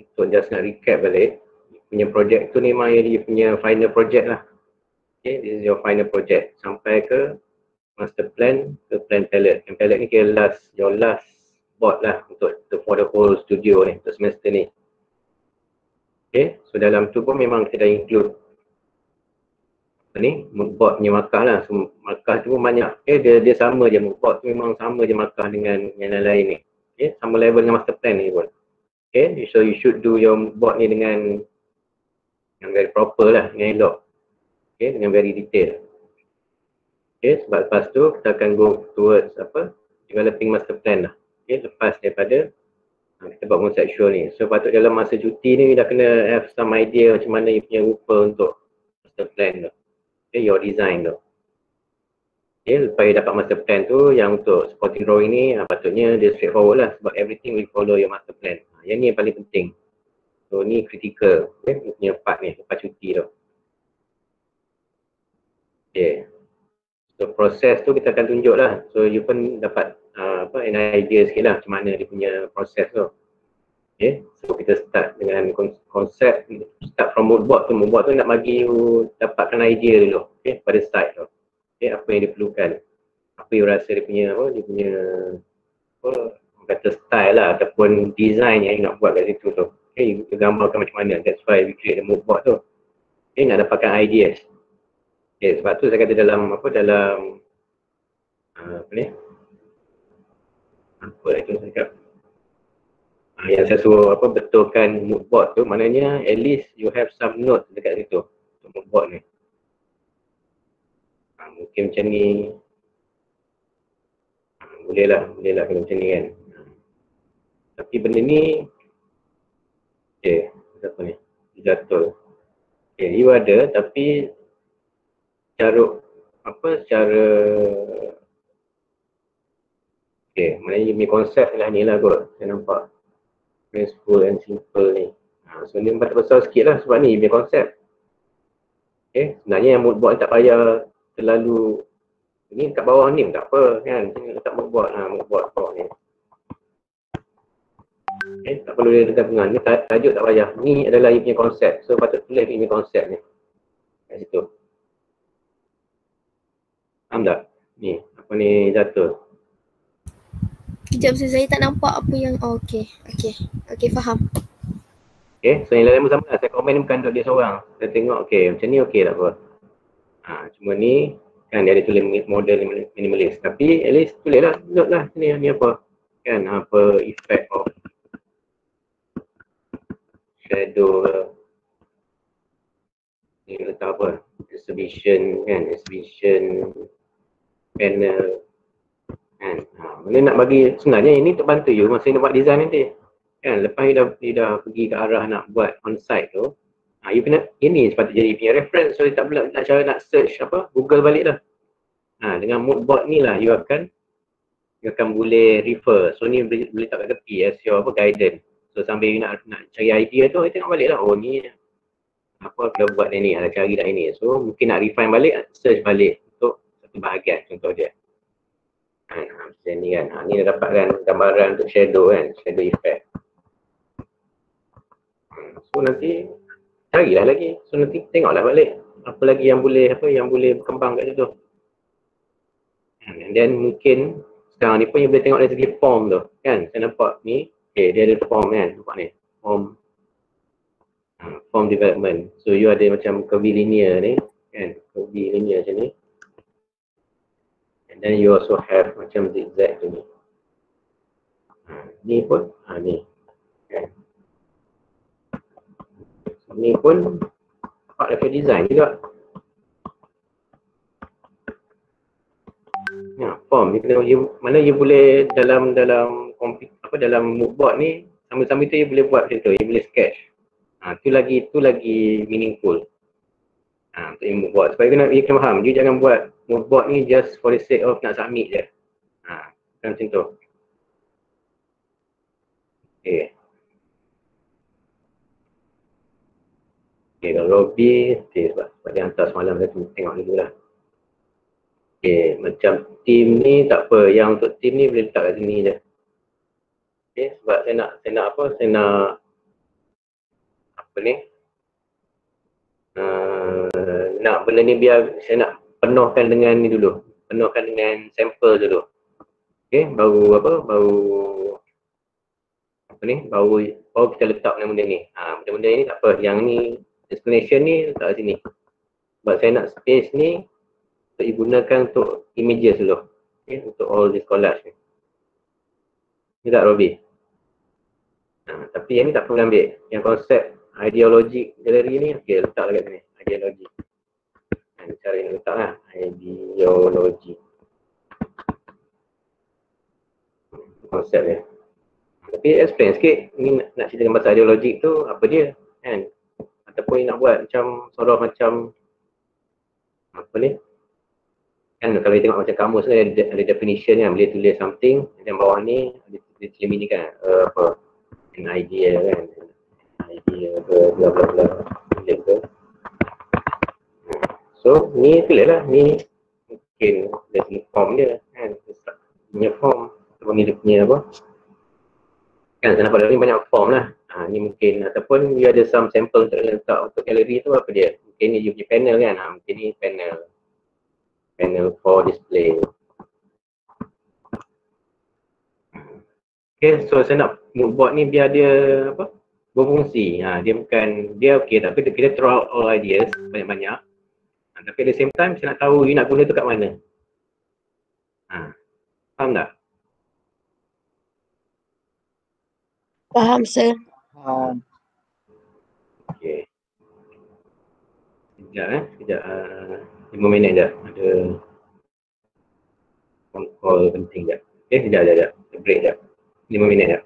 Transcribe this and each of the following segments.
untuk just nak recap balik, punya project tu ni memang dia punya final project lah. Okay, this is your final project sampai ke master plan ke plan palette. Plan palette ni kira your last board lah untuk for the whole studio ni, untuk semester ni. Okay, so dalam tu pun memang kita dah include ni mood board punya markah lah. So, markah tu pun banyak. Okay, dia sama je, mood board tu memang sama je markah dengan yang lain-lain ni. Okay, sama level dengan master plan ni pun. Okay, so you should do your mood board ni dengan yang very proper lah, dengan elok. Okay, dengan very detail. Okay, sebab lepas tu kita akan go towards developing master plan lah. Okay, lepas daripada kita buat conceptual ni. So patut dalam masa cuti ni dah kena have some idea macam mana you punya rupa untuk master plan tu. Okay, your design tu. Okay, lepas you dapat master plan tu, yang untuk supporting drawing ni patutnya dia straightforward lah sebab everything will follow your master plan. Yang ni yang paling penting. So ni critical, okay, you punya part ni lepas cuti tu. Okay. So proses tu kita akan tunjuk lah. So you pun dapat an idea sikit lah macam mana dia punya proses tu. Okay, so kita start dengan konsep, start from mood board tu. Mood board tu nak bagi you dapatkan idea dulu, okay, pada start tu. Okay, apa yang diperlukan, apa you rasa dia punya kata style lah ataupun design yang you nak buat kat situ tu. Okay, you gambarkan macam mana, that's why we create the mood board tu. Okay, nak dapatkan ideas. Okay, sebab tu saya kata dalam apa ni apa itu saya cakap, yang saya suruh betulkan mood board tu, maknanya at least you have some notes dekat situ untuk mood board ni. Mungkin macam ni, boleh lah kalau macam ni kan. Tapi benda ni okay, apa ni jatuh. Okay, you ada tapi secara okay, maknanya you punya konsep lah ni lah kot, saya nampak graceful and simple ni. So ni tak besar sikit lah sebab ni you punya konsep. Okay, sebenarnya yang mood board tak payah terlalu ni, kat bawah ni tak apa kan, letak mood board bawah ni. Okay, tak perlu dia dekat tengah ni, tajuk tak payah, ni adalah you punya konsep. So patut tulis you punya konsep ni kat situ. Faham tak? Ni, apa ni jatuh. Sekejap, saya tak nampak apa yang, okey, faham. Okay, so yang lain pun sama lah, saya komen ni bukan untuk dia seorang. Saya tengok, okay, macam ni okay tak apa. Cuma ni, kan dia ada tulis model minimalis. Tapi at least tulis lah, note lah ni apa. Kan, apa effect of shadow. Ni letak apa, exhibition kan, exhibition panel kan. Mana nak bagi, sebenarnya ini untuk bantu you masa you nak buat design nanti kan. Lepas you dah pergi ke arah nak buat on-site tu, you kena, ini sepatutnya jadi punya reference. So you tak pula nak cara nak search Google balik lah. Dengan mood board ni lah you akan boleh refer. So ni boleh letak kat tepi as your guidance. So sambil you nak cari idea tu, you tengok balik lah, oh ni apa kalau buat ni, ada cari dah ini. So mungkin nak refine balik, search balik untuk satu bahagian contoh dia. Macam ni kan, ni dah dapatkan gambaran untuk shadow kan, shadow effect. So nanti carilah lagi, so nanti tengoklah balik apa lagi yang boleh berkembang kat situ. And then mungkin sekarang ni pun you boleh tengok dari segi form tu kan. Saya nampak ni, okay, dia ada form kan, nampak ni, form development. So you ada macam curvy linear ni kan, curvy linear macam ni. And then you also have macam zigzag tu ni. Ni pun, ni kan. So, ni pun part of your design juga. Form ni kena mana you boleh dalam mood board ni, sama-sama tu you boleh buat macam tu, you boleh sketch. Tu lagi meaningful. Untuk you mood board. Sebab you kena faham, you jangan buat mood board ni just for the sake of nak submit je. Bukan macam tu. Okay. Okay, kalau Robby, okay, sebab dia hantar semalam, saya tengok dulu lah. Okay, macam team ni tak apa, yang untuk team ni boleh letak kat sini je. Okay, sebab saya nak apa ni, nak benda ni biar saya nak penuhkan dengan ni dulu, penuhkan dengan sampel dulu. Okay, baru kita letak benda ni. Benda-benda ni tak apa, yang ni explanation ni letak sini. Sebab saya nak space ni untuk digunakan untuk images dulu. Okay, untuk all this collage ni. Ni tak Robi? Tapi yang ni tak perlu ambil. Yang konsep ideology gallery ni, okay, letak dekat sini. Ideology. Cara yang letak lah. Ideology. Konsep dia. Tapi explain sikit, ni nak ceritakan pasal ideologi tu, apa dia? Kan? Ataupun nak buat macam, sort of macam, apa ni? Kan kalau dia tengok macam kamus kan, ada definition kan, boleh tulis something, dan bawah ni, dia tulis ni kan, apa? An idea kan, idea ke, bla bla bla, tulis ke. So, ni tulis lah, ni mungkin dari segi form dia kan, punya form, ataupun ni dia punya apa, kan saya nampak ni banyak form lah. Ni mungkin, ataupun dia ada some sample untuk letak untuk galeri tu, apa dia, mungkin ni dia punya panel kan, mungkin ni panel for display. Okay, so saya nak buat ni biar dia apa, berfungsi. Dia bukan, dia okay, tapi kita throw out all ideas banyak-banyak. Tapi at the same time saya nak tahu you nak guna tu kat mana. Faham tak? Faham, sir. Okay. Sekejap 5 minit sekejap. Ada phone call penting sekejap. Okay, sekejap. Break sekejap. 5 minit sekejap.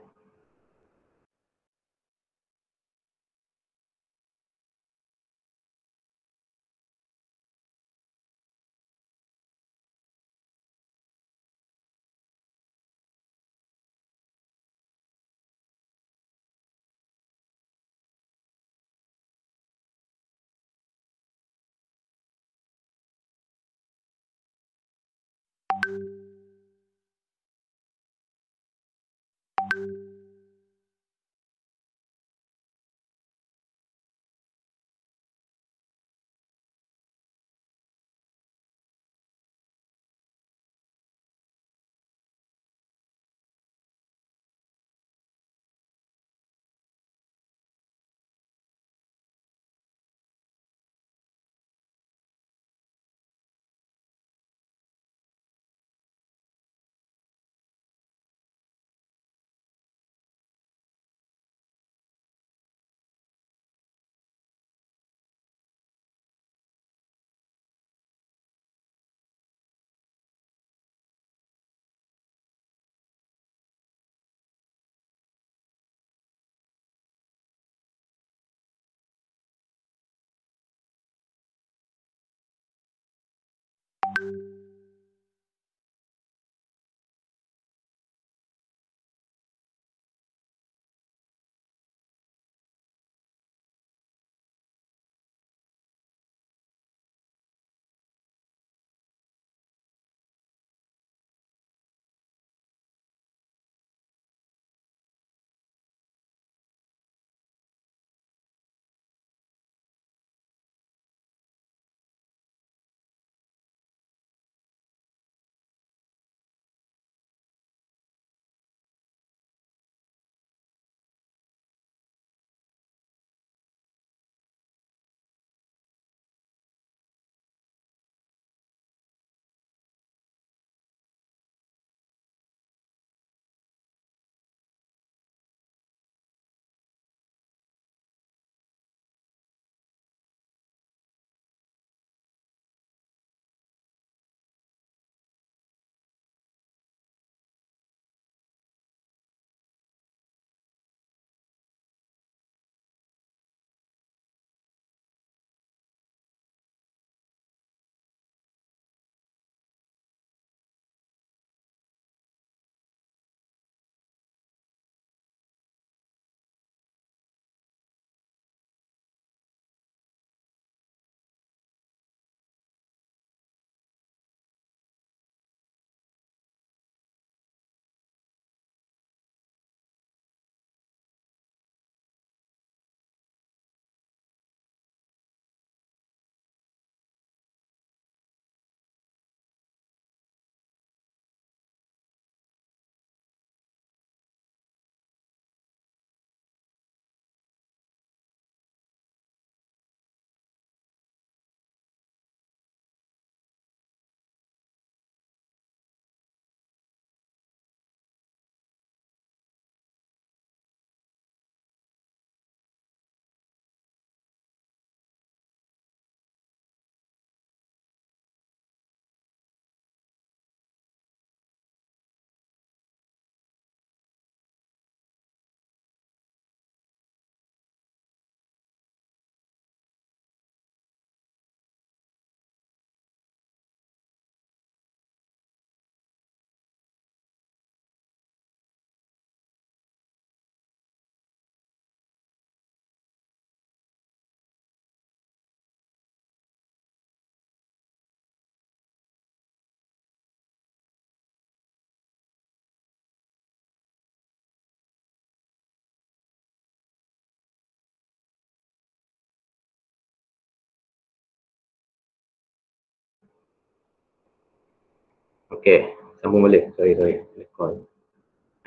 Okay, sambung balik. Sorry. Call.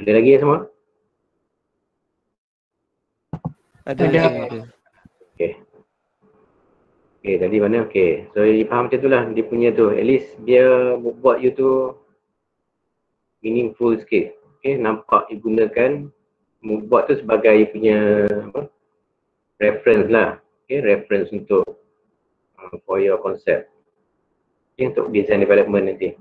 Ada lagi semua? Ada. Okay, tadi mana? Okay, so faham macam tu lah. Dia punya tu, at least dia buat you tu meaningful sikit. Okay, nampak you gunakan buat tu sebagai you punya apa? Reference lah. Okay, reference untuk for your concept. Okay, untuk design development nanti.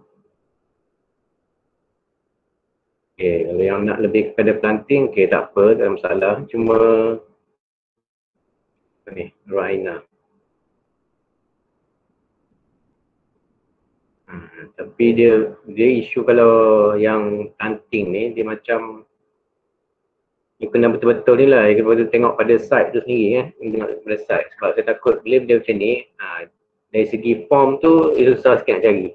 Okay, kalau yang nak lebih kepada planting, okay tak apa, tak ada masalah. Cuma ni, Raina. Tapi dia isu kalau yang planting ni, dia macam you kena betul-betul ni lah, you kena betul tengok pada site tu sendiri tengok pada site. Sebab saya takut bila dia macam ni, dari segi form tu, itu susah sikit nak cari.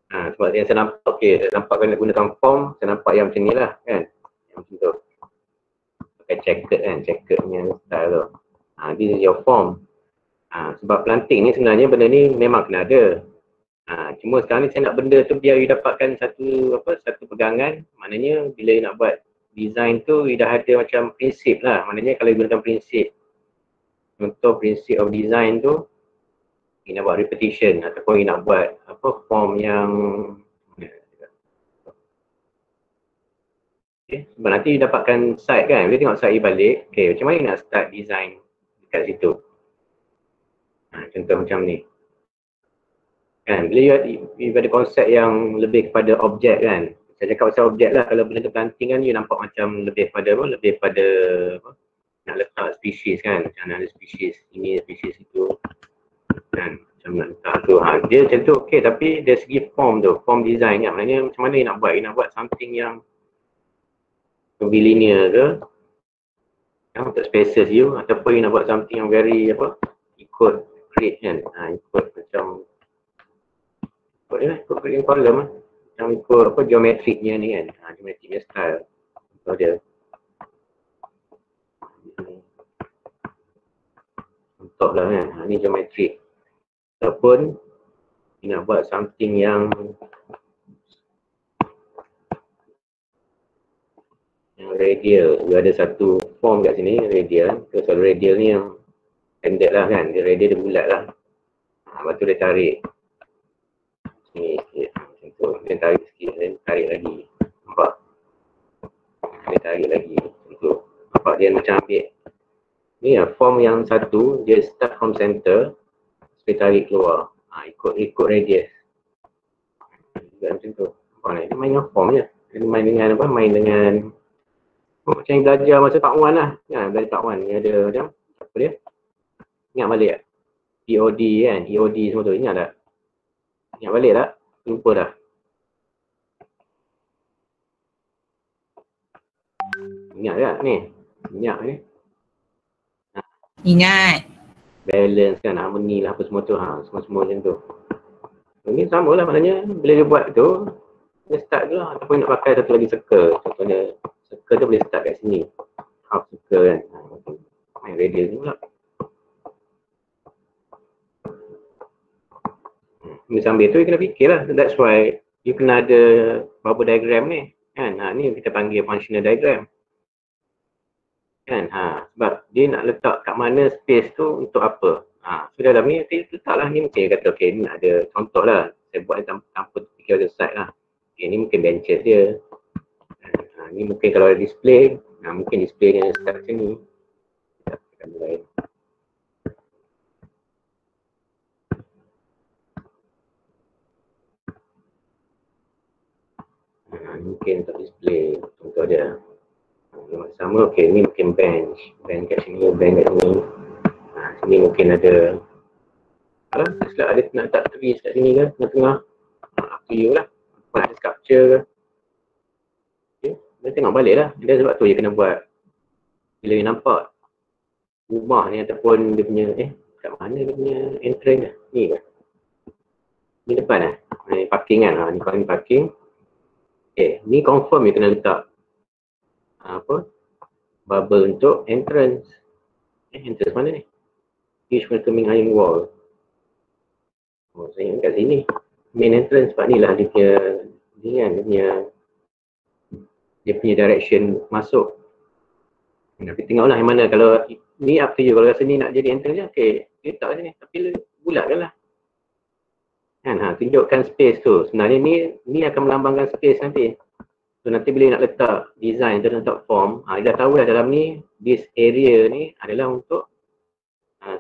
Sebab yang saya nampak, okay, saya nampak kena gunakan form, saya nampak yang macam ni lah kan. Yang macam tu. Pakai checkered kan, checkered punya style tu. This is your form. Sebab planting ni sebenarnya benda ni memang kena ada. Cuma sekarang ni saya nak benda tu biar you dapatkan satu pegangan. Maknanya bila you nak buat design tu, you dah ada macam prinsip lah. Maknanya kalau you gunakan prinsip, contoh prinsip of design tu, you nak buat repetition ataupun you nak buat form yang sebab nanti you dapatkan site kan, bila tengok site you balik, okay, macam mana you nak start design dekat situ. Contoh macam ni kan, bila you ada konsep yang lebih kepada objek kan. Saya cakap pasal objek lah, kalau benda tu planting kan you nampak macam lebih pada nak letak spesies kan, macam ada spesies ini, spesies itu kan, macam nak letak tu. Dia macam tu okay, tapi dari segi form tu, form design kan, maknanya macam mana you nak buat, you nak buat something yang lebih linear ke untuk spaces you, ataupun you nak buat something yang very ikut grid kan, ikut macam ikut grid column macam ikut geometriknya ni kan, geometriknya style contoh dia. Contoh lah kan, ni geometrik. Ataupun you nak buat something yang radial, dia ada satu form kat sini radial. So radial ni yang standard lah kan, dia radial dia bulat lah. Lepas tu dia tarik sini sikit macam tu, dia tarik sikit, dia tarik lagi, nampak? Dia tarik lagi macam tu, nampak dia macam ambil ni lah form yang satu, dia start from center, dia tarik keluar, ikut radius macam tu. Nampak? Dia main dengan form je, dia main dengan main dengan macam yang belajar masa part 1 lah kan, belajar part 1 ni ada macam apa dia, ingat balik tak? POD kan, EOD semua tu, ingat tak? Ingat balik tak? Lupa dah? Ingat tak ni? Ingat ni? Ingat. Balance kan, harmony lah apa semua tu, semua macam tu. Ini sama lah maknanya, bila dia buat tu, dia start tu lah, ataupun nak pakai satu lagi circle. Contohnya, circle tu boleh start kat sini. Half circle kan. Main radial ni pula. Sambil tu, you kena fikir lah. That's why, you kena ada bubble diagram ni. Kan, ni kita panggil functional diagram. Kan, sebab dia nak letak kat mana space tu untuk apa. So dalam ni, letaklah ni mungkin kata, okay, ni nak ada contoh lah. Saya buat tanpa fikir ada site lah. Okay, ni mungkin benches dia. Ni mungkin kalau ada display, mungkin display dia start macam ni. Mungkin untuk display, contoh dia. Sama, okay, ni mungkin bench kat sini, bench kat sini. Sini mungkin ada ada nak letak trees kat sini ke, tengah-tengah. Up to you lah. Ada sculpture ke. Okay. Dia tengok balik lah. Dia sebab tu dia kena buat. Bila dia nampak rumah ni ataupun dia punya, kat mana dia punya entrance lah. Ni ke? Ni depan lah. Ni parking kan. Ni kalau ni parking. Ni confirm dia kena letak bubble untuk entrance. Entrance mana ni? Each welcoming iron wall. Saya ingat kat sini. main entrance sebab ni lah dia punya ni kan, dia punya direction masuk. Tapi tengoklah yang mana, kalau ni up to you, kalau rasa ni nak jadi entrance je, okey, letak sini, tapi bulatkan lah. Kan, tunjukkan space tu. Sebenarnya ni akan melambangkan space nanti. So nanti bila nak letak design tu, letak form, dia dah tahu dah dalam ni, this area ni adalah untuk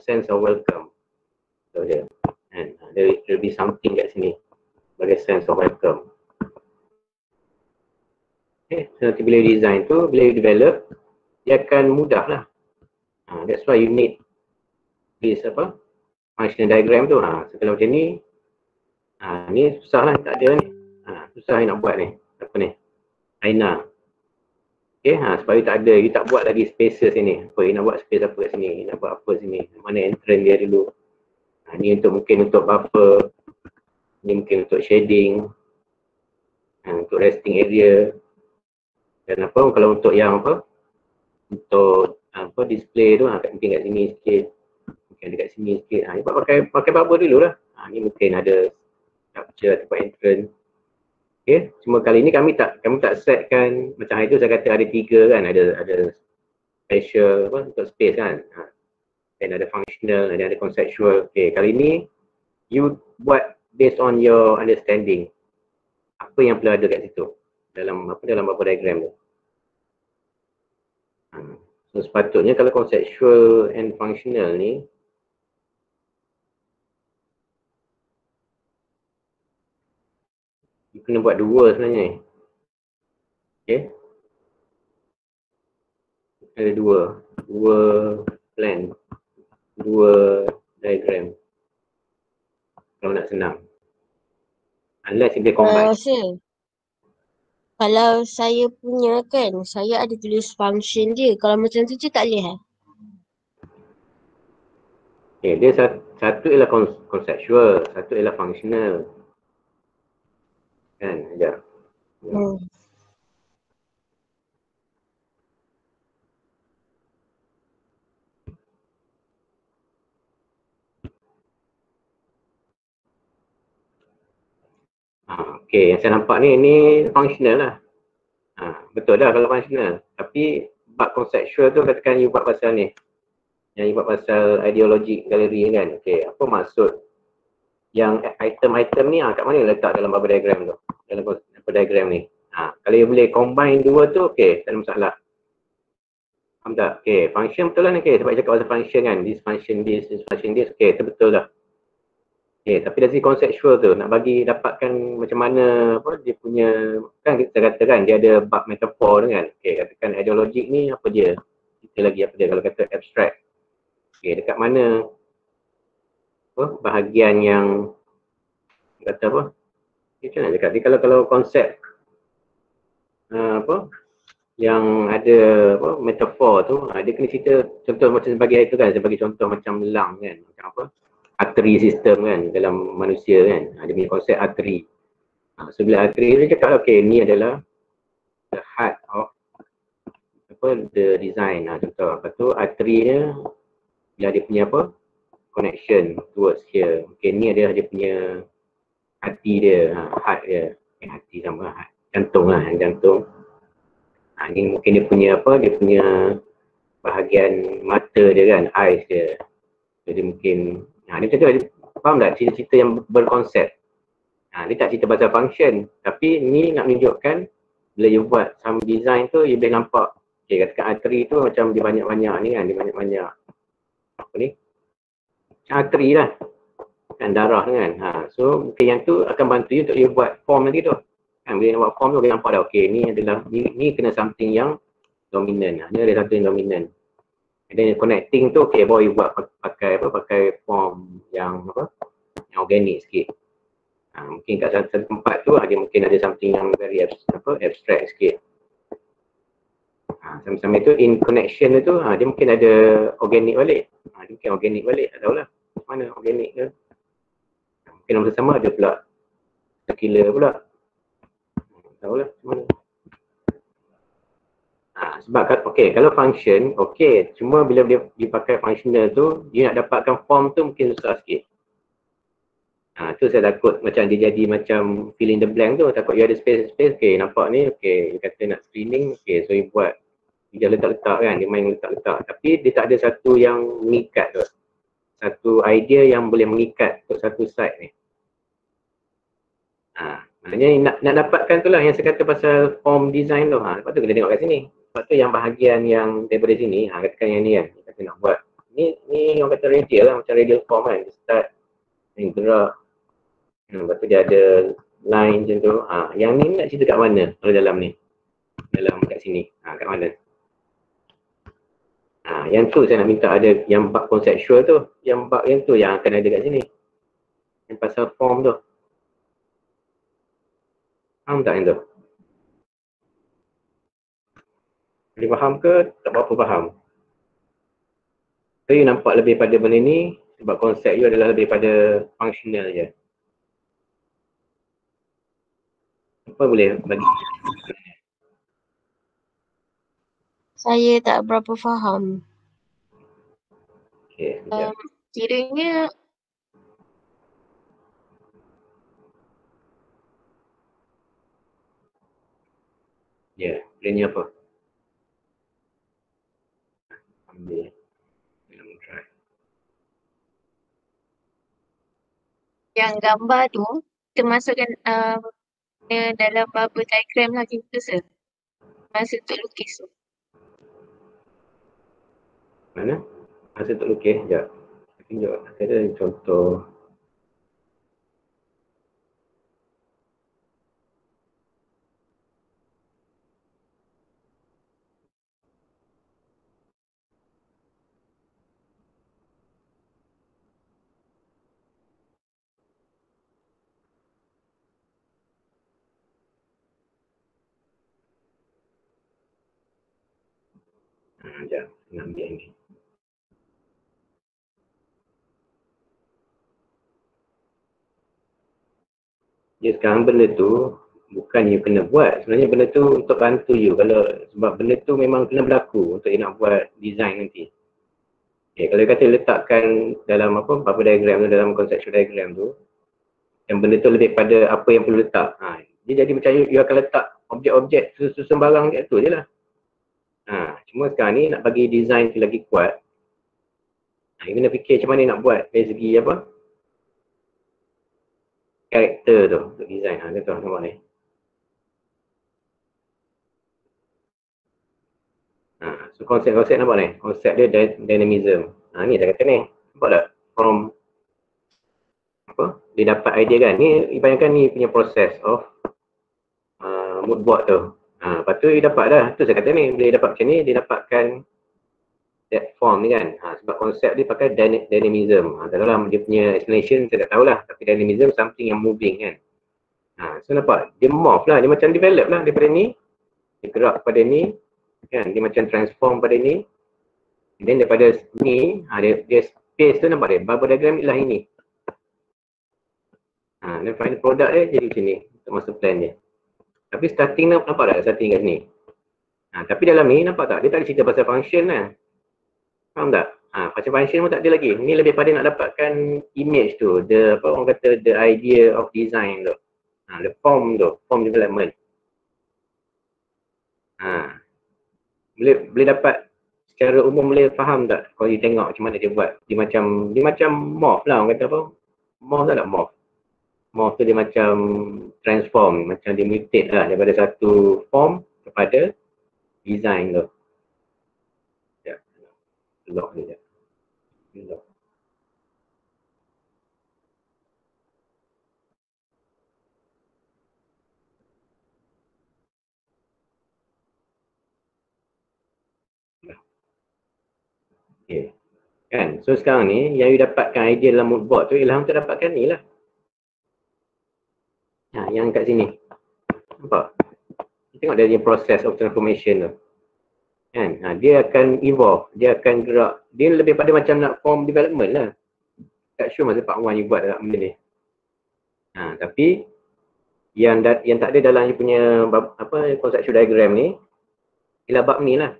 sense of welcome. So dia, kan, there will be something kat sini sebagai sense of welcome. Okay, so nanti bila design tu, bila develop, dia akan mudah lah. That's why you need this functional diagram tu. So kalau macam ni, ni susah lah, tak ada ni. Susah nak buat ni. Apa ni? Aina. Okay, sebab you tak ada, you tak buat lagi spaces sini. Apa, you nak buat space apa kat sini, nak buat apa sini, mana entrance dia dulu. Ni mungkin untuk buffer, ni mungkin untuk shading, untuk resting area. Dan kalau untuk yang untuk display tu, mungkin kat sini sikit, mungkin dekat sini sikit. Pakai bubble dulu lah. Ni mungkin ada capture tempat entrance. Okay, cuma kali ni kami tak setkan macam itu. Saya kata ada 3 kan, ada special untuk space kan, dan ada functional, dan ada conceptual. Okay, kali ni you buat based on your understanding apa yang perlu ada kat situ dalam bubble diagram tu. So sepatutnya kalau conceptual and functional ni, you kena buat 2 sebenarnya. Okay, ada 2 plan, 2 diagram kalau nak senang. Unless dia combine. Kalau saya punya kan, saya ada tulis function dia. Kalau macam tu je tak boleh Okay, dia satu ialah conceptual, satu ialah functional. Kan, sekejap. Okay, yang saya nampak ni functional lah. Betul dah kalau functional. Tapi bab conceptual tu katakan you buat pasal ni. Yang you buat pasal ideology galeri kan. Okay, apa maksud yang item-item ni kat mana letak dalam bubble diagram tu? Dalam bubble diagram ni. Kalau you boleh combine 2 tu, okay, tak ada masalah. Faham tak? Okay, function betul lah ni. Okay, sebab cakap pasal function kan. This function this, okay, itu betul lah. Okay, tapi dari conceptual tu, nak bagi dapatkan macam mana dia punya, kan kita kata kan dia ada bab metafor tu kan. Okay, katakan ideologik ni apa dia? Kita lagi apa dia kalau kata abstract. Okay, dekat mana bahagian yang kata apa? Macam mana cakap? Dia kalau konsep yang ada metafor tu, dia kena cerita contoh macam sebagai itu kan, sebagai contoh macam lang kan, macam apa? Artery system kan dalam manusia kan. Dia punya konsep artery. So bila artery dia cakap okay, ni adalah the heart of the design. Contoh lepas tu artery dia bila dia punya connection towards here. Okay, ni adalah dia punya hati dia, heart dia. Hati sama heart. Jantung lah, jantung. Ni mungkin dia punya dia punya bahagian mata dia kan, eyes dia. Jadi mungkin dia macam tu, faham tak cerita-cerita yang berkonsep. Dia tak cerita pasal function, tapi ni nak menunjukkan bila you buat some design tu, you boleh nampak. Okay, katakan artery tu macam dia banyak-banyak ni kan, dia banyak-banyak apa ni? Macam artery lah. Kan darah kan. So mungkin yang tu akan bantu you untuk you buat form nanti tu. Kan bila nak buat form tu, boleh nampak dah, okay, ni adalah, ni kena something yang dominan. Ni ada satu yang dominan. Dan connecting tu, okay, baru you buat pakai form yang yang organik sikit. Mungkin kat satu tempat tu dia mungkin ada something yang very abstract sikit. Sama-sama itu in connection tu dia mungkin ada organik balik. Dia mungkin organik balik, tak tahulah mana organik ke. Mungkin nama sama ada pula circular pula. Tak tahulah mana. Sebab okay, kalau function, okay, cuma bila dia dipakai functional tu, dia nak dapatkan form tu mungkin susah sikit. Tu saya takut macam dia jadi macam fill in the blank tu, takut you ada space, okay nampak ni, okay, dia kata nak screening, okay, so you buat, dia letak-letak kan, dia main letak-letak, tapi dia tak ada satu yang mengikat tu, satu idea yang boleh mengikat untuk satu site ni. Maknanya nak dapatkan tu lah yang saya kata pasal form design tu, lepas tu kena tengok kat sini, lepas tu yang bahagian yang daripada sini, katakan yang ni kan, dia kata nak buat, ni orang kata radial lah, macam radial form kan, dia start, yang gerak, lepas tu dia ada line macam tu. Yang ni nak cerita kat mana kalau dalam ni? Dalam kat sini. Kat mana? Yang tu saya nak minta ada yang bab konseptual tu. Yang bab yang tu yang akan ada kat sini. Yang pasal form tu. Faham tak yang tu? Boleh faham ke? Tak berapa faham. So you nampak lebih pada benda ni sebab konsep you adalah lebih pada functional je. Apa boleh bagi? Saya tak berapa faham. Okay, sekejap. Kiranya Ya, plan apa? Ambil. Try. yang gambar tu kita masukkan dalam bubble diagram lah gitu sir. Masa untuk lukis tu. Mana? Masa untuk lukis, sekejap. Saya tunjuk. Saya ada contoh. Sekejap, nak ambil ni. Jadi sekarang benda tu bukan you kena buat. Sebenarnya benda tu untuk bantu you. Sebab benda tu memang kena berlaku untuk you nak buat design nanti. Okay, kalau you kata letakkan dalam apa diagram tu, dalam conceptual diagram tu, yang benda tu lebih pada apa yang perlu letak. Dia jadi macam you akan letak objek-objek sembarang kat tu je lah. Cuma sekarang ni nak bagi design tu lagi kuat. You kena fikir macam mana nak buat dari segi apa? Karakter tu untuk design. Dia tu nampak ni. So konsep-konsep nampak ni? Konsep dia dynamism. Ni saya kata ni. Nampak tak? From apa? Dia dapat idea kan? Ni bayangkan ni punya proses of mood board tu. Lepas tu dia dapat dah. Tu saya kata ni. Bila dia dapat macam ni, dia dapatkan that form ni kan. Sebab konsep dia pakai dynamism. Tak tahu lah dia punya explanation saya tak tahulah. Tapi dynamism something yang moving kan. So nampak? Dia morph lah. Dia macam develop lah daripada ni. Dia gerak pada ni. Kan? Dia macam transform pada ni. Dan daripada ni, dia space tu nampak dia. Bubble diagram ni lah ini. Dan final product dia jadi macam ni. Untuk master plan dia. Tapi starting nampak tak starting kat sini? Tapi dalam ni nampak tak? Dia tak ada cerita pasal function lah. Faham tak? Pasal function pun tak ada lagi. Ni lebih pada nak dapatkan image tu. Orang kata the idea of design tu. The form tu. Form development. Boleh dapat secara umum boleh faham tak kalau you tengok macam mana dia buat. Dia macam morph lah orang kata apa. Morph tak morph. Morph tu dia macam transform, macam dia mutate lah daripada satu form kepada design tu. Sekejap. Lock ni sekejap. Lock. Okay. Kan? So sekarang ni yang you dapatkan idea dalam mood board tu ialah untuk dapatkan ni lah. Yang kat sini. Nampak? Kita tengok dari proses of transformation tu. Kan? Dia akan evolve, dia akan gerak. Dia lebih pada macam nak form development lah. Tak sure masa part 1 you buat tak benda ni. Tapi yang tak ada dalam you punya conceptual diagram ni ialah bab ni lah.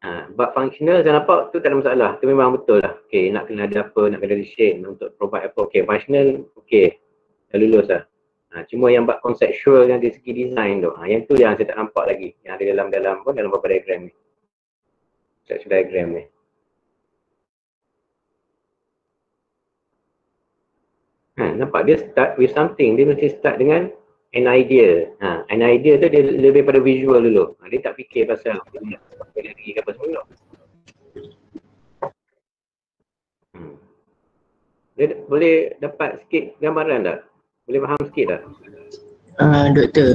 Bab functional saya nampak tu tak ada masalah. Tu memang betul lah. Okay, nak kena ada apa, nak kena ada shade untuk provide apa. Okay, functional, okay. Dah lulus lah. Cuma yang bab conceptual yang dari segi design tu, yang tu yang saya tak nampak lagi. Yang ada dalam beberapa diagram ni. Conceptual diagram ni. Nampak dia start with something. Dia mesti start dengan an idea. An idea tu dia lebih pada visual dulu. Dia tak fikir pasal dia pergi ke apa semua. Dia boleh dapat sikit gambaran tak? Boleh faham sikit tak? Doktor.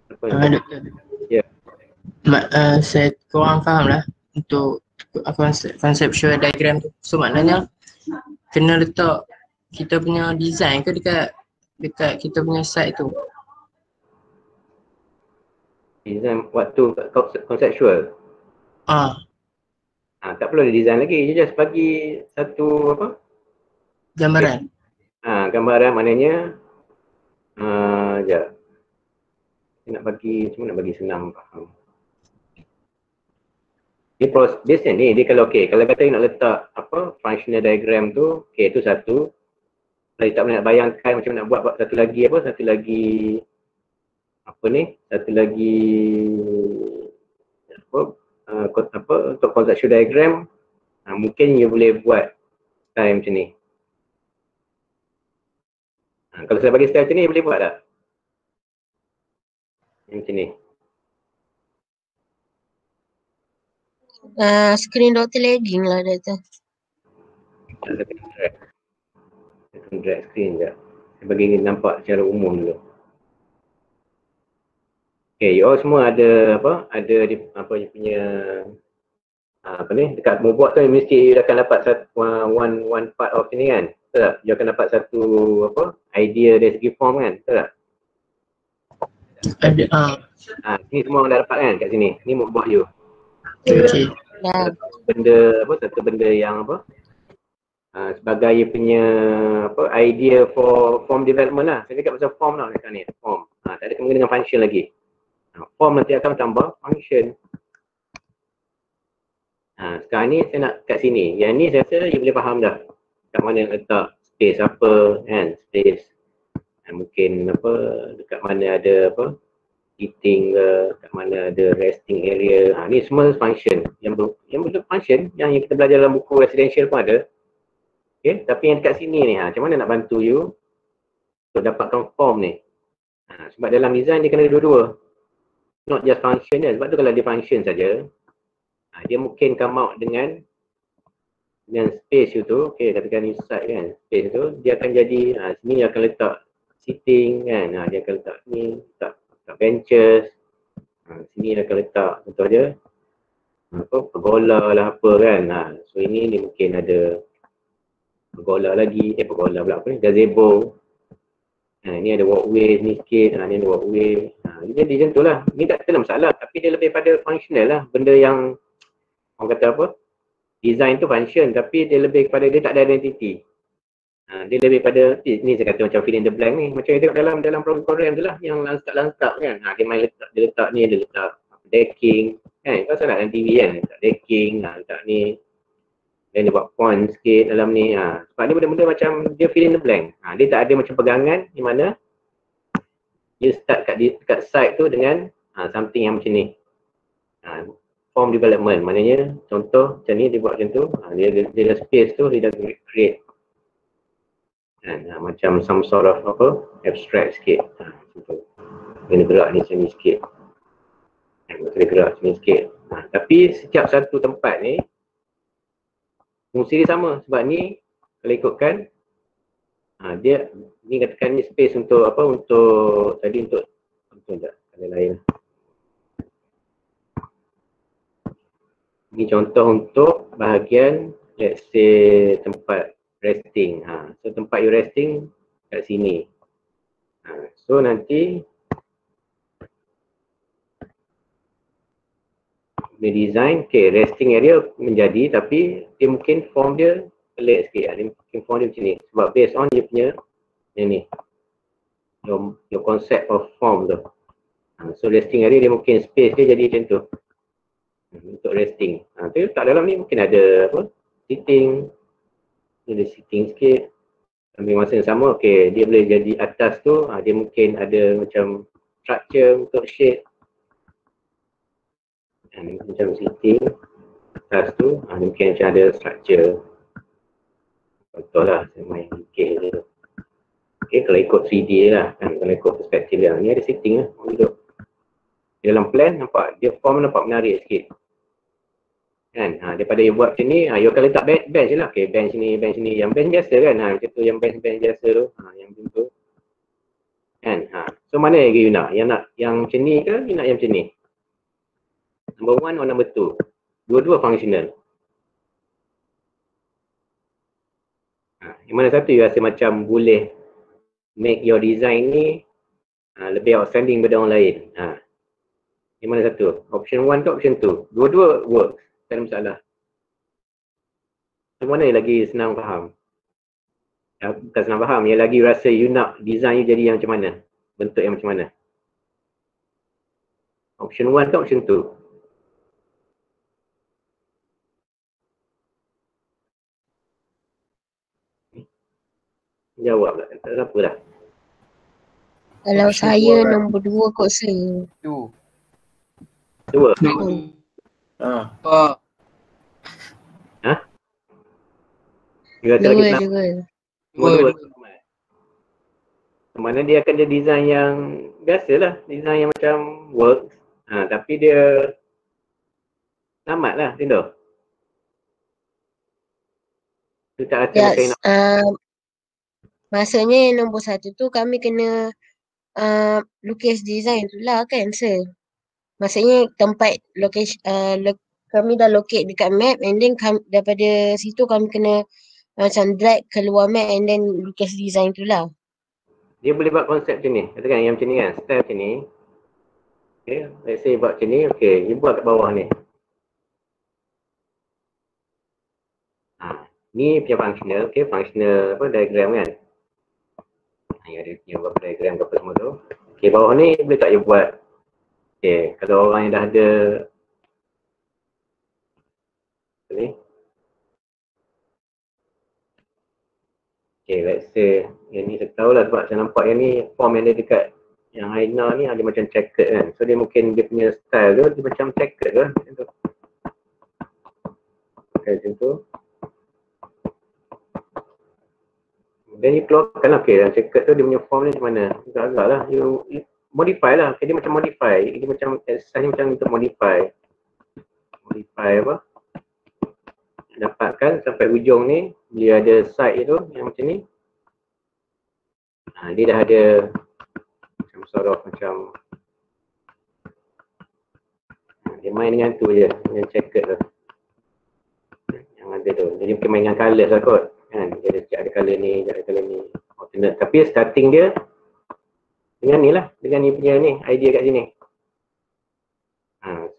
Doktor. Ya. Saya kurang faham lah untuk conceptual diagram tu. So maknanya kena letak kita punya design ke dekat kita punya site tu? Design waktu conceptual. Tak perlu ada design lagi. You just bagi satu apa? Gambaran. Gambaran maknanya sekejap. Nak bagi senang faham. Dia ni dia kalau kata nak letak apa functional diagram tu, tu satu. Kalau tak nak bayangkan macam nak buat satu lagi untuk conceptual diagram, mungkin you boleh buat style macam ni. Kalau saya bagi style macam ni boleh buat tak? Macam ni. Screen doktor lagging lah data. Saya drag screen je. Saya bagi nampak secara umum dulu. You all semua ada dia punya dekat mobile tu mesti you akan dapat one part of sini kan. Betul tak? You akan dapat satu idea dari segi form kan. Betul tak? Ada. Ni semua dah dapat kan kat sini. Ni mobile you. Okay. Satu benda yang sebagai you punya idea for form development lah. Saya cakap pasal form lah dekat ni. Form. Tak ada kemungkinan dengan function lagi. Form nanti akan tambah function. Sekarang ni saya nak kat sini. Yang ni saya rasa you boleh faham dah. Kat mana letak space apa kan. Space. Mungkin dekat mana ada eating ke, kat mana ada resting area. Ni semua function. Yang bentuk function yang kita belajar dalam buku residential pun ada. Okay, tapi yang dekat sini ni macam mana nak bantu you untuk dapatkan form ni. Sebab dalam design dia kena dua-dua. Not just function dia. Sebab tu kalau dia function saja, dia mungkin come out dengan space tu. Okay, katakan inside kan. Space tu dia akan jadi sini dia akan letak sitting kan. Dia akan letak ni, letak benches. Sini dia akan letak contoh je pergola lah apa kan. So ini dia mungkin ada pergola lagi, pergola pula apa ni, gazebo. Ni ada walkway ni sikit, ni ada walkway. Jadi macam tu lah. Ni tak ada masalah tapi dia lebih pada functional lah. Benda yang orang kata design tu function tapi dia lebih kepada dia tak ada identity. Dia lebih pada ni saya kata macam fill in the blank ni. Macam yang tengok dalam program tu lah yang lanskap-lanskap kan. Dia main letak ni, dia letak decking kan. Kau nak dalam TV kan, letak decking, letak ni. Dan dia buat font sikit dalam ni. Sebab ni benda-benda macam dia fill in the blank. Dia tak ada macam pegangan di mana dia start kat site tu dengan something yang macam ni. Form development. Maknanya contoh macam ni dia buat macam tu. Dia ada space tu dia dah create. Macam some sort of abstract sikit. Kena gerak ni macam ni sikit. Kena gerak macam ni sikit. Tapi setiap satu tempat ni fungsi dia sama sebab ni kalau ikutkan dia ni katakan ni space untuk untuk tadi untuk ada lain. Ini contoh untuk bahagian let's say tempat resting. So tempat you resting kat sini. So nanti dia design, resting area menjadi tapi dia mungkin form dia pelik sikit. Dia mungkin form dia macam ni. Sebab based on dia punya yang ni. Your concept of form tu. So resting area dia mungkin space dia jadi macam tu. Untuk resting. Tu tak dalam ni mungkin ada apa? Sitting. Ada sitting sikit. Ambil masa yang sama, okay, dia boleh jadi atas tu, dia mungkin ada macam structure untuk shade. Macam sitting atas tu, mungkin macam ada structure. Contohlah, saya main fikir je. Okay, kalau ikut 3D lah, kan, kalau ikut perspektif dia. Ni ada sitting lah, duduk. Dalam plan nampak, dia form nampak menarik sikit. Kan, daripada you buat macam ni, you akan letak bench je lah. Okay, bench ni. Yang bench biasa kan, macam tu, yang bench biasa tu. Yang macam tu. Kan, so mana lagi you nak? Yang nak yang macam ni ke, you nak yang macam ni? Number 1 or number 2? Dua-dua functional. Yang mana satu you rasa macam boleh make your design ni lebih outstanding daripada orang lain? Yang mana satu? Option 1 ke option 2? Dua-dua works, tak ada masalah. So mana yang lagi senang faham? Bukan senang faham, yang lagi rasa you nak design you jadi yang macam mana? Bentuk yang macam mana? Option 1 ke option 2? Jawab lah, tak ada apa dah. Kalau Option saya dua. nombor 2 kot sir. Tu. Dua. Apa? You rasa lagi senang? Dua. Mana dia akan jadi design yang biasalah, design yang macam works, tapi dia selamat lah, macam tu. Tu tak rasa macam nak. Maksudnya nombor 1 tu kami kena lukis design tu lah kan sir. Maksudnya tempat location kami dah locate dekat map and then daripada situ kami kena macam drag keluar map and then lukis design tu lah. Dia boleh buat konsep macam ni, katakan yang macam ni kan, style macam ni. Okay, let's say buat macam ni, okay, you buat kat bawah ni. Ni punya functional, okay, functional apa, diagram kan. Yang ada punya buat diagram ke apa semua tu. Okay, bawah ni boleh tak you buat. Okay, kalau orang yang dah ada ni. Okay, let's say yang ni saya tahu lah sebab saya nampak yang ni form yang dia dekat yang Aina ni ada macam checkered kan. So dia mungkin dia punya style tu dia macam checkered lah macam tu. Okay, macam tu. Dan you keluarkan lah, okay, yang checkered tu dia punya form ni macam mana. Agak-agak lah, you modify lah. Okay, dia macam modify. Dia macam exercise ni macam untuk modify. Modify apa? Dapatkan sampai ujung ni, dia ada side tu yang macam ni. Dia dah ada macam sort of macam dia main dengan tu je, dengan checkered tu yang ada tu. Jadi mungkin main dengan colours lah kot kan. Dia ada colour ni, ada colour ni, alternate. Tapi starting dia dengan ni lah, dengan ni punya ni, idea kat sini.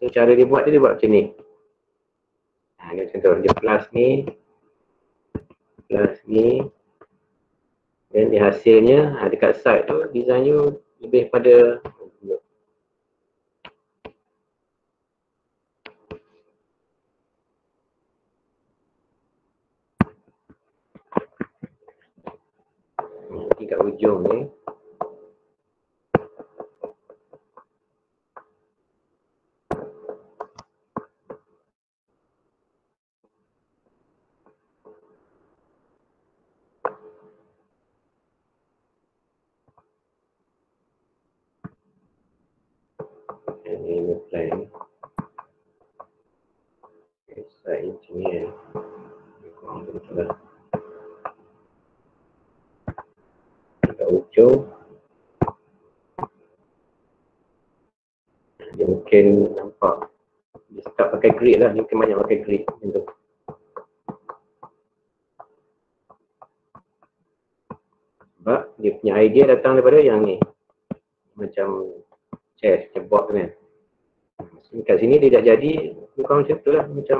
So cara dia buat macam ni. Dia macam tu, dia plus ni, dan dia hasilnya dekat side tu design you lebih pada kat ujung ni. Ini plan. Side macam ni kan. Kurang betul lah. Kat ujung dia mungkin nampak dia start pakai grid lah, dia mungkin banyak pakai grid macam tu. Sebab dia punya idea datang daripada yang ni, macam chess, macam board kan. Kat sini dia dah jadi bukan macam tu lah, macam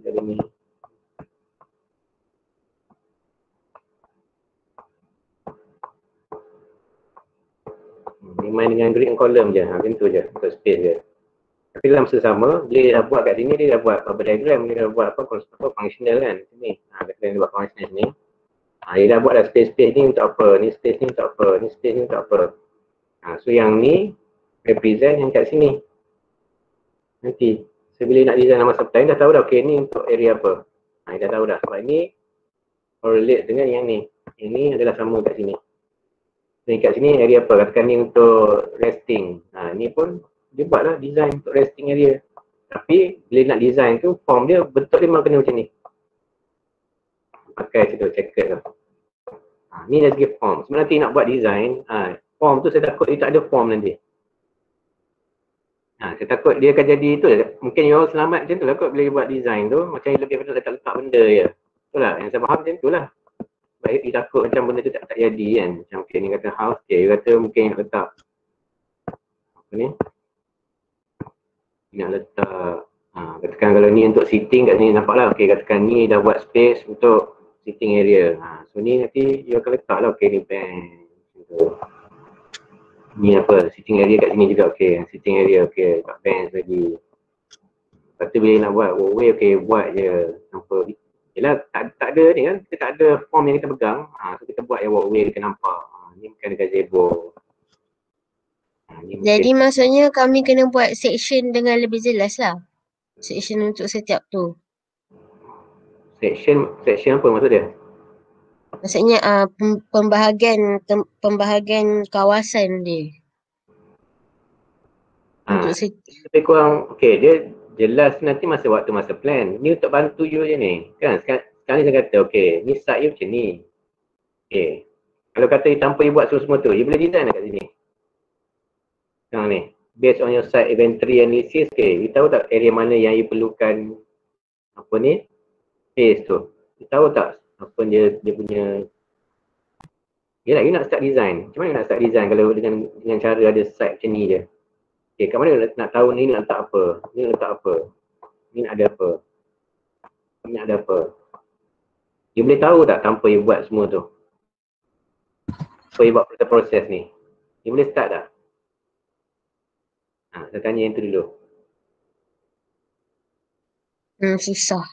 jadi ni. Dia main dengan grid and column je, macam tu je untuk space je. Tapi dalam masa sama, bila dia dah buat kat sini, dia dah buat bubble diagram, dia dah buat apa functional kan sini. Kata dia buat functional sini. Dia dah buat dah space-space ni untuk apa, ni space ni untuk apa, ni space ni untuk apa. So yang ni represent yang kat sini. Nanti sebila nak design nama subline dah tahu dah, okay ni untuk area apa. Dia dah tahu dah sebab ni correlate dengan yang ni. Yang ni adalah sama kat sini. Ni kat sini area apa, katakan ni untuk resting. Ni pun dia buatlah design untuk resting area. Tapi bila nak design tu form dia bentuk dia memang kena macam ni. Pakai macam tu, checkered tu. Ni dari segi form. Sebab nanti nak buat design, form tu saya takut dia tak ada form nanti. Saya takut dia akan jadi tu. Mungkin you all selamat macam tu lah kot bila buat design tu. Macam lebih pada letak-letak benda je. Betul lah, yang saya faham macam tu lah. Sebab dia takut macam benda tu tak jadi kan. Macam mungkin ni kata house, dia kata mungkin nak letak apa ni, nak letak katakan kalau ni untuk sitting kat sini nampak lah. Okay, katakan ni dah buat space untuk sitting area. So ni nanti you akan letak lah. Okay, ni bench. Ni apa, sitting area kat sini juga. Okay, sitting area. Okay, kat bench lagi. Lepas tu bila nak buat walkway, okay, buat je. Nampak. Yelah, tak ada ni kan. Kita tak ada form yang kita pegang. So kita buat yang walkway kita nampak. Ni bukan dekat Zebo. Jadi maksudnya kami kena buat section dengan lebih jelas lah. Section untuk setiap tu. Section apa maksud dia? Maksudnya pembahagian kawasan dia. Untuk lebih kurang, okay, dia jelas nanti masa plan. Ni untuk bantu you je ni. Kan sekarang ni saya kata, okay, ni site you macam ni. Okay. Kalau kata tanpa you buat semua tu, you boleh design kat sini. Sekarang ni, based on your site inventory analysis, okay, you tahu tak area mana yang you perlukan apa ni, space tu. You tahu tak apa dia punya. Yelah, you nak start design. Macam mana you nak start design kalau dengan cara ada site macam ni je? Okay, kat mana nak tahu ni nak letak apa? Ni nak letak apa? Ni nak ada apa? Ni nak ada apa? You boleh tahu tak tanpa you buat semua tu? Tanpa you buat proses ni. You boleh start tak? Saya tanya yang tu dulu. Susah.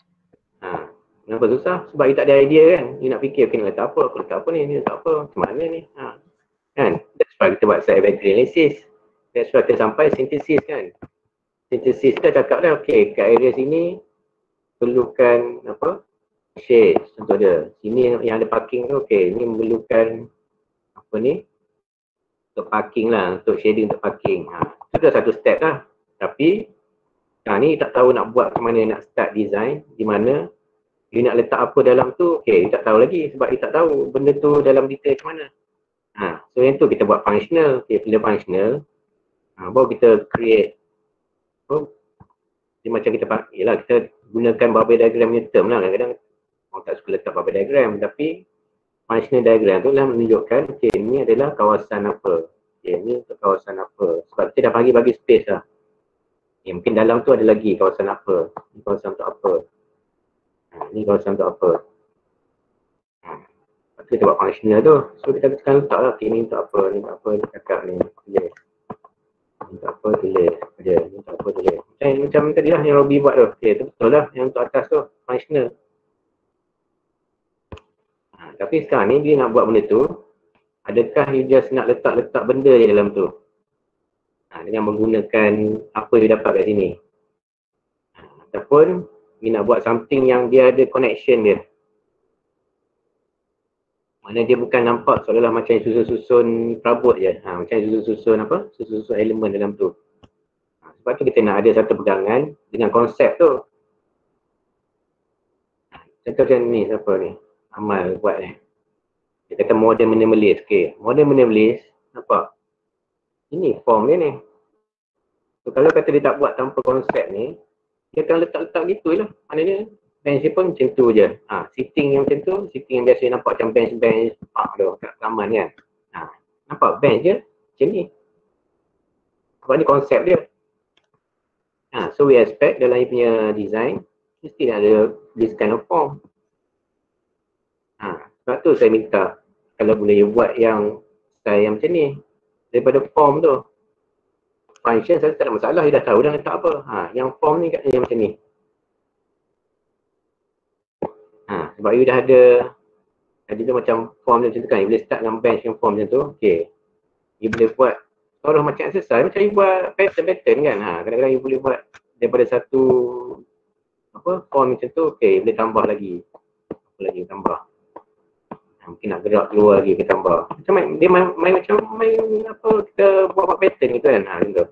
Kenapa susah? Sebab you tak ada idea kan? You nak fikir, okay, nak letak apa? Aku letak apa ni? Ni letak apa? Macam mana ni? Kan? That's why kita buat site inventory analysis. That's why kita sampai synthesis kan? Synthesis kita cakap dah, okay, kat area sini perlukan apa? Shade, contoh dia. Sini yang ada parking tu, okay, ni memerlukan apa ni? Untuk parking lah, untuk shading untuk parking. Itu dah satu step lah. Tapi ni tak tahu nak buat macam mana nak start design, di mana you nak letak apa dalam tu, okay, you tak tahu lagi sebab you tak tahu benda tu dalam detail macam mana. So yang tu kita buat functional. Okay, bila functional, baru kita create. Macam kita yelah, kita gunakan bubble diagram punya term lah. Kadang-kadang orang tak suka letak bubble diagram, tapi functional diagram tu lah menunjukkan, okay, ni adalah kawasan apa. Okay, ni untuk kawasan apa. Sebab kita dah bagi space lah. Mungkin dalam tu ada lagi kawasan apa. Ni kawasan untuk apa. Ni kawasan untuk apa. Lepas tu kita buat functional tu. So kita akan letak lah, okay, ni untuk apa, ni untuk apa, ni cakap ni. Tulis. Ni untuk apa, tulis. Ni untuk apa, tulis. Macam tadi lah yang Robby buat tu. Okay, tu betul lah yang untuk atas tu, functional. Tapi sekarang ni dia nak buat benda tu, adakah you just nak letak benda je dalam tu? Dengan menggunakan apa you dapat kat sini. Ataupun you nak buat something yang dia ada connection dia. Mana dia bukan nampak seolah-olah macam susun-susun perabot je. Macam susun-susun apa? Susun-susun elemen dalam tu. Sebab tu kita nak ada satu pegangan dengan konsep tu. Contoh macam ni, siapa ni? Amal buat ni. Dia kata modern minimalist. Okay, modern minimalist, nampak? Ini form dia ni. So kalau kata dia tak buat tanpa konsep ni, dia akan letak-letak gitu lah. Maknanya bench dia pun macam tu je. Sitting yang macam tu, sitting yang biasa nampak macam bench tu kat taman kan. Nampak bench je macam ni. Sebab ni konsep dia. So we expect dalam dia punya design, mesti ada this kind of form. Sebab tu saya minta kalau boleh buat yang style yang macam ni. daripada form tu. Function saya tak ada masalah, dia dah tahu dah letak apa. Yang form ni katanya macam ni. Sebab you dah ada tadi tu macam form macam tu kan, you boleh start dengan bench dengan form macam tu. Okay, you boleh buat sort of macam exercise, macam you buat pattern kan. Kadang-kadang you boleh buat daripada satu form macam tu, okay, boleh tambah lagi. Apa lagi tambah? Mungkin nak gerak keluar lagi ke tambah. Macam dia main macam kita buat pattern gitu kan. Macam tu.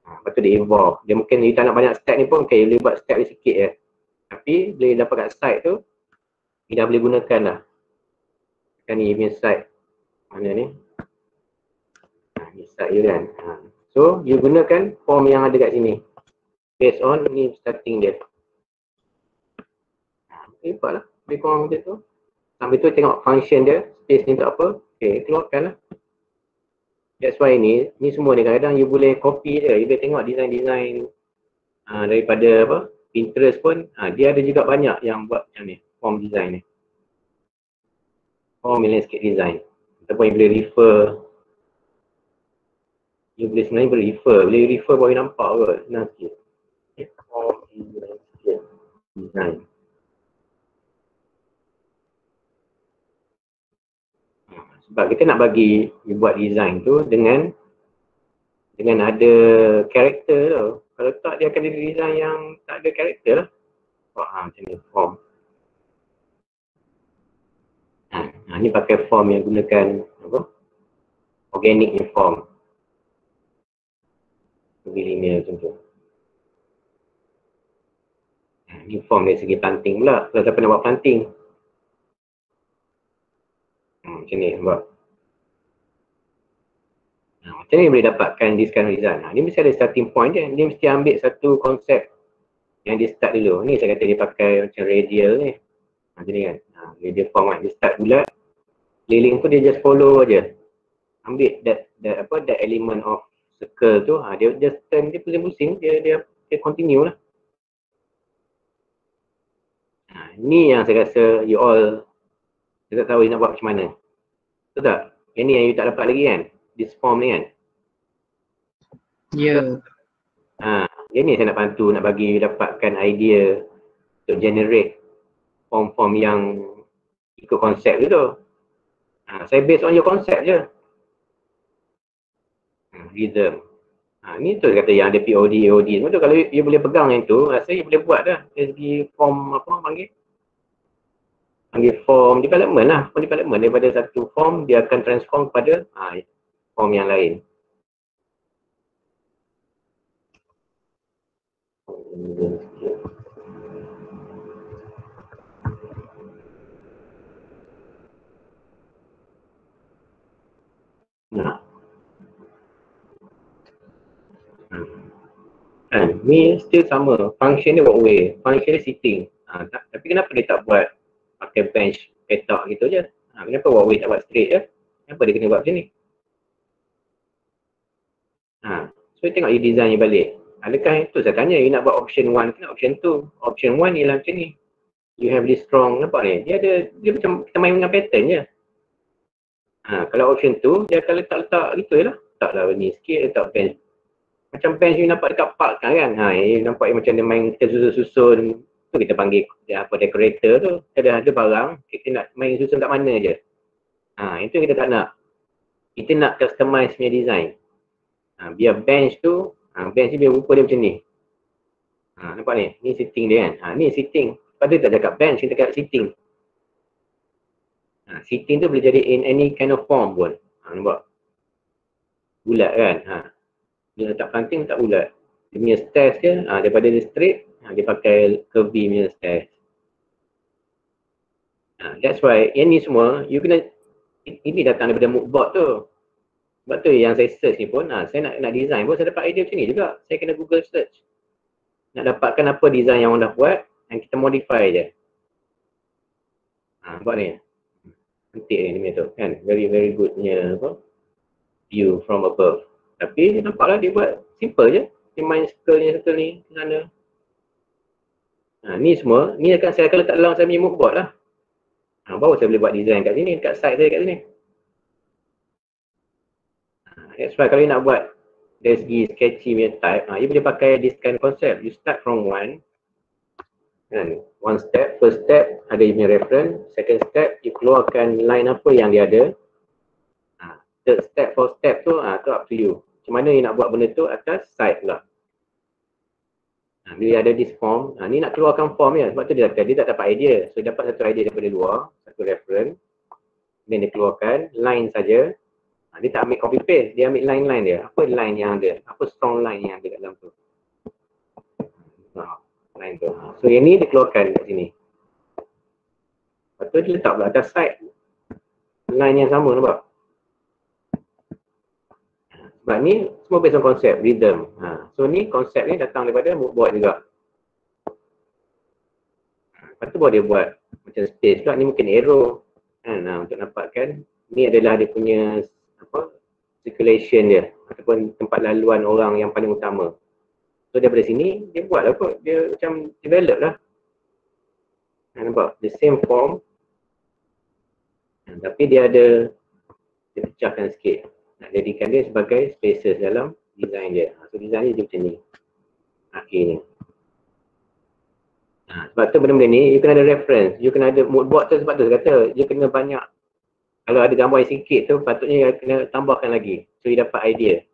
Lepas tu dia evolve. Dia mungkin you tak nak banyak step ni pun, okay, you boleh buat step dia sikit je. Tapi bila dapat kat site tu, you dah boleh gunakan lah. Kan ni punya site. Mana ni? Ni site you kan. So, you gunakan form yang ada kat sini. Based on ni starting dia. Nampak lah. Lebih kurang macam tu. Sampai tu tengok function dia, space ni untuk apa. Okay, keluarkan lah. That's why ni semua ni kadang-kadang you boleh copy je. You boleh tengok design-design daripada Pinterest pun. Dia ada juga banyak yang buat macam ni, form design ni. Form landscape design. Ataupun you boleh refer. You boleh sebenarnya boleh refer baru you nampak kot. Senang sikit. Form landscape design. Sebab kita nak bagi you buat design tu dengan ada karakter tu. Kalau tak, dia akan jadi design yang tak ada karakter lah. Macam ni form. Ni pakai form yang gunakan organic ni form. Linear macam tu. Ni form dari segi planting pula. Kalau siapa nak buat planting. Macam ni nampak. Macam ni boleh dapatkan this kind of design. Dia mesti ada starting point dia. Dia mesti ambil satu konsep yang dia start dulu. Ni saya kata dia pakai macam radial ni. Macam ni kan. Radial form kan. Dia start bulat. Keliling tu dia just follow aja. Ambil that element of circle tu. Dia just turn, dia pusing-pusing. Dia continue lah. Ni yang saya rasa you all saya tak tahu nak buat macam mana. Betul tak? Yang ni yang you tak dapat lagi kan? This form ni kan? Ya. Yang ni saya nak bantu, nak bagi you dapatkan idea untuk generate form-form yang ikut konsep tu tu. Saya based on your konsep je. Rhythm. Ni tu kata yang ada POD, AOD semua tu. Kalau you boleh pegang yang tu, rasa you boleh buat dah. Dari segi form panggil form development lah. Form development daripada satu form, dia akan transform kepada form yang lain. Ni still sama. Function dia walkway. Function dia sitting. Tapi kenapa dia tak buat pakai bench, petak gitu je? Kenapa walkway tak buat straight je? Kenapa dia kena buat macam ni? So tengok you design ni balik. Adakah itu saya tanya, you nak buat option 1 ke option 2? Option 1 ialah macam ni. You have this strong, nampak ni? Dia macam kita main dengan pattern je. Kalau option 2, dia akan letak gitu je lah. Letaklah ni sikit, letak bench. Macam bench you nampak dekat park kan? You nampak macam dia main, kita susun-susun. Tu kita panggil decorator tu. Ada barang, kita nak main susun kat mana je. Itu kita tak nak. Kita nak customize punya design. Biar bench tu, bench ni biar rupa dia macam ni. Nampak ni? Ni sitting dia kan? Ni sitting. Lepas tu tak cakap bench, kita cakap sitting. Sitting tu boleh jadi in any kind of form pun. Nampak? Bulat kan? Dia letak planting tak bulat. Dia punya stairs dia, daripada dia straight, dia pakai curvy punya stairs. That's why, yang ni semua, you kena, ini datang daripada mood board tu. Sebab tu yang saya search ni pun, saya nak design pun saya dapat idea macam ni juga. Saya kena Google search. Nak dapatkan apa design yang orang dah buat, yang kita modify je. Nampak ni. Cantik ni dia tu kan. Very very good punya view from above. Tapi nampaklah dia buat simple je. Dia main circle ni ke sana. Ni semua, ni saya akan letak dalam saya punya mood board lah. Baru saya boleh buat design kat sini, kat site saya kat sini. That's why kalau you nak buat dari segi sketchy punya type, you boleh pakai this kind of concept. You start from one step. First step ada you punya reference. Second step you keluarkan line apa yang dia ada. Third step, fourth step tu up to you. Macam mana you nak buat benda tu atas side pula. Bila ada this form, ni nak keluarkan form ya. Sebab tu dia tak dapat idea. So dapat satu idea daripada luar, satu reference. Then dia keluarkan line saja. Dia tak ambil copy paste, dia ambil line-line dia. Apa line yang ada? Apa strong line yang ada kat dalam tu? Line tu. So yang ni dia keluarkan kat sini. Lepas tu dia letak pula atas side line yang sama, nampak? Sebab ni semua based on konsep, rhythm. So ni konsep ni datang daripada mood board juga. Lepas tu baru dia buat macam space pula, ni mungkin arrow kan, untuk nampakkan ni adalah dia punya circulation dia ataupun tempat laluan orang yang paling utama. So daripada sini dia buat lah kot, dia macam develop lah. Nampak? The same form tapi dia pecahkan sikit. Nak jadikan dia sebagai spaces dalam design dia. So design dia macam ni akhirnya. Sebab tu benda-benda ni you kena ada reference, you kena ada mood board tu. Sebab tu saya kata you kena banyak. Kalau ada gambar yang sikit tu patutnya kena tambahkan lagi. So you dapat idea.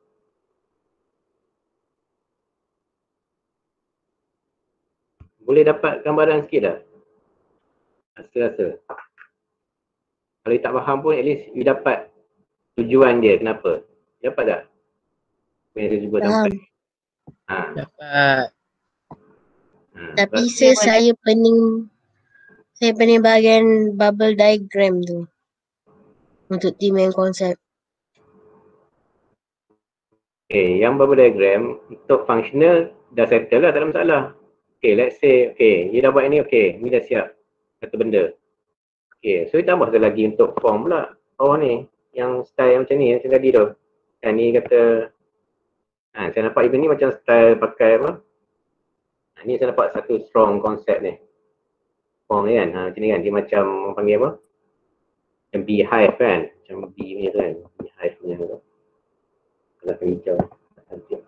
Boleh dapat gambaran sikit dah? Rasa-rasa. Kalau you tak faham pun at least you dapat tujuan dia kenapa. Dapat tak? Apa yang saya cuba sampai? Dapat. Tapi saya pening bahagian bubble diagram tu. Untuk team and konsep. Okay, yang bubble diagram untuk functional dah settle lah, tak ada masalah. Okay, let's say, you dah buat ini, ni dah siap satu benda. Okay, so you tambah satu lagi untuk form pula. Bawah ni, yang style yang macam ni, macam tadi tu. Dan ni kata, saya nampak even ni macam style pakai apa. Ni saya nampak satu strong konsep ni. Form ni kan, macam ni kan, dia macam orang panggil apa? Macam beehive kan, macam bee punya tu kan, beehive punya tu. Kalau hijau, cantik.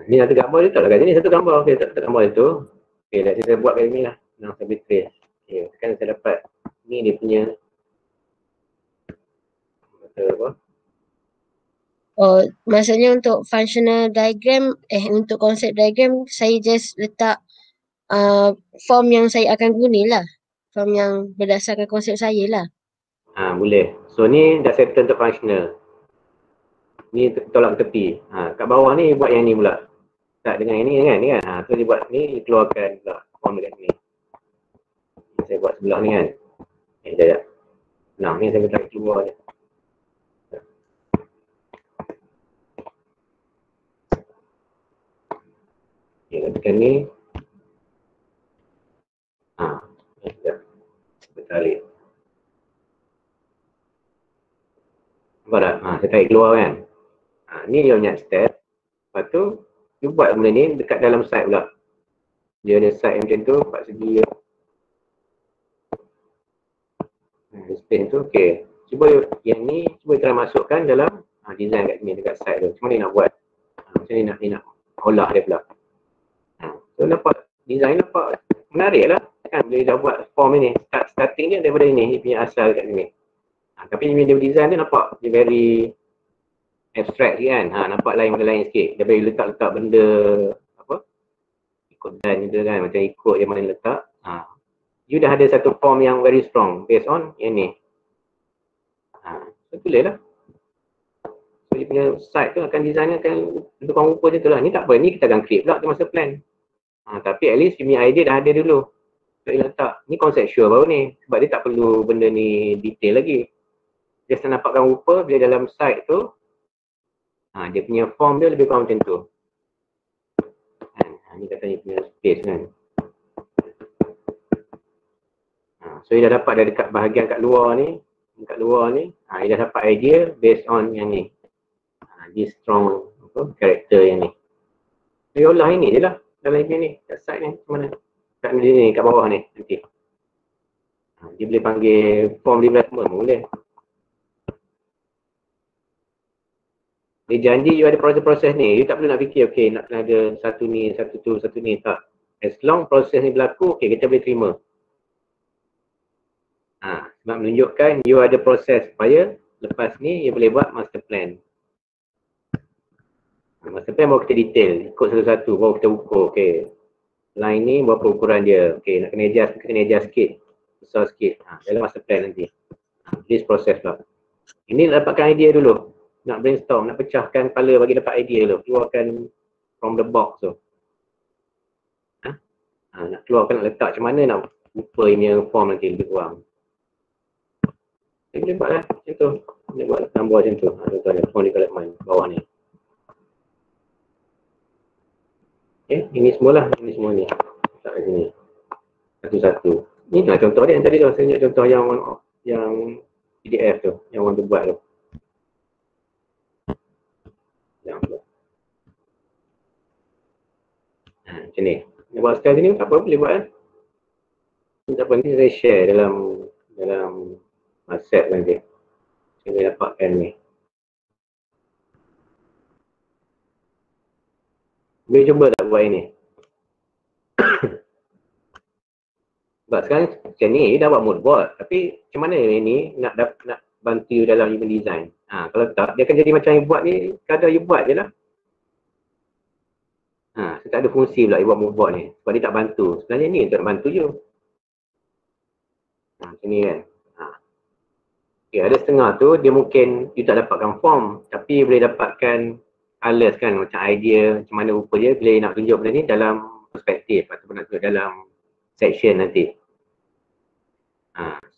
Ni satu gambar dia tak lah kat sini, satu gambar. Okay, tak gambar itu. Okay, dah saya buat kat sini lah. Senang saya boleh trace. Okay, sekarang saya dapat, ni dia punya apa? Oh, maksudnya untuk functional diagram, untuk konsep diagram, saya just letak form yang saya akan guna lah. Form yang berdasarkan konsep saya lah. Boleh. So ni dah settle untuk functional. Ni tolak ke tepi. Kat bawah ni buat yang ni pula. Tak dengan yang ni kan? Ni kan? So dia buat ni, keluarkan pula form dekat sini. Saya buat sebelah ni kan? Sekejap. Nah, ni saya letak keluar je. Okay, tekan ni. Sekejap. Saya tarik. Nampak tak? Saya tarik keluar kan? Ni dia punya step. Lepas tu, you buat benda ni dekat dalam side pula. Dia ada side macam tu, 4 segi. Space tu, okay. Cuba yang ni, cuba try masukkan dalam design kat sini, dekat side tu. Macam mana nak buat? Macam ni nak olah dia pula. So nampak, design nampak menarik lah. Kan, bila dah buat form ni, starting dia daripada ni, dia punya asal kat sini. Tapi bila dia design dia nampak, dia very abstract kan. Nampak lain sikit. Dia boleh letak benda apa? Ikut dan gitu kan, macam ikut yang mana letak. You dah ada satu form yang very strong based on yang ni. So boleh lah. So dia punya site tu akan design akan bentukan rupa je tu lah. Ni tak apa, ni kita akan create pula masa plan. Tapi at least you punya idea dah ada dulu. So dia letak, ni conceptual baru ni. Sebab dia tak perlu benda ni detail lagi. Just nampakkan rupa bila dalam site tu. Dia punya form dia lebih kurang macam tu. Ni katanya punya space kan. So dia dah dapat dah dekat bahagian kat luar ni. Kat luar ni, dia dah dapat idea based on yang ni. This strong character yang ni. Dia olah ini je lah. Dalam ni, kat side ni, macam mana? Kat ni, kat bawah ni nanti. Dia boleh panggil form development boleh. Dia janji you ada proses-proses ni, you tak perlu nak fikir okay nak kena ada satu ni, satu tu, satu ni, tak. As long proses ni berlaku, okay kita boleh terima. Sebab menunjukkan you ada proses supaya lepas ni you boleh buat master plan. Master plan baru kita detail, ikut satu-satu, baru kita ukur, okay. Line ni berapa ukuran dia, okay nak kena adjust, kena adjust sikit, besar sikit. Dalam master plan nanti. This proses pula. Ini dapatkan idea dulu. Nak brainstorm, nak pecahkan kepala bagi dapat idea dulu. Keluarkan from the box tu. Nak keluarkan, nak letak macam mana nak rupa punya form nanti lebih kurang. Dia boleh buat lah macam tu. Boleh buat tambah macam tu. Contoh ada form development bawah ni. Okay, ini semualah. Ini semua ni. Letak kat sini. Satu-satu. Ni lah contoh dia yang tadi tu. Saya tunjuk contoh yang PDF tu. Yang orang tu buat tu. Macam ni. Nak buat style sini tak apa, boleh buat kan. Tak apa, nanti saya share dalam set nanti. Saya boleh dapatkan ni. Boleh cuba tak buat ini. Sebab sekarang macam ni, dah buat mood board. Tapi macam mana ini nak bantu you dalam human design. Kalau tak, dia akan jadi macam you buat ni, kadang you buat je lah. So tak ada fungsi pula you buat mood board ni. Sebab dia tak bantu. Sebenarnya ni untuk bantu you. Macam ni kan. Okay, ada setengah tu, dia mungkin you tak dapatkan form. Tapi boleh dapatkan colors kan. Macam idea, macam mana rupa dia. Bila nak tunjuk benda ni dalam perspektif. Ataupun nak tunjuk dalam section nanti.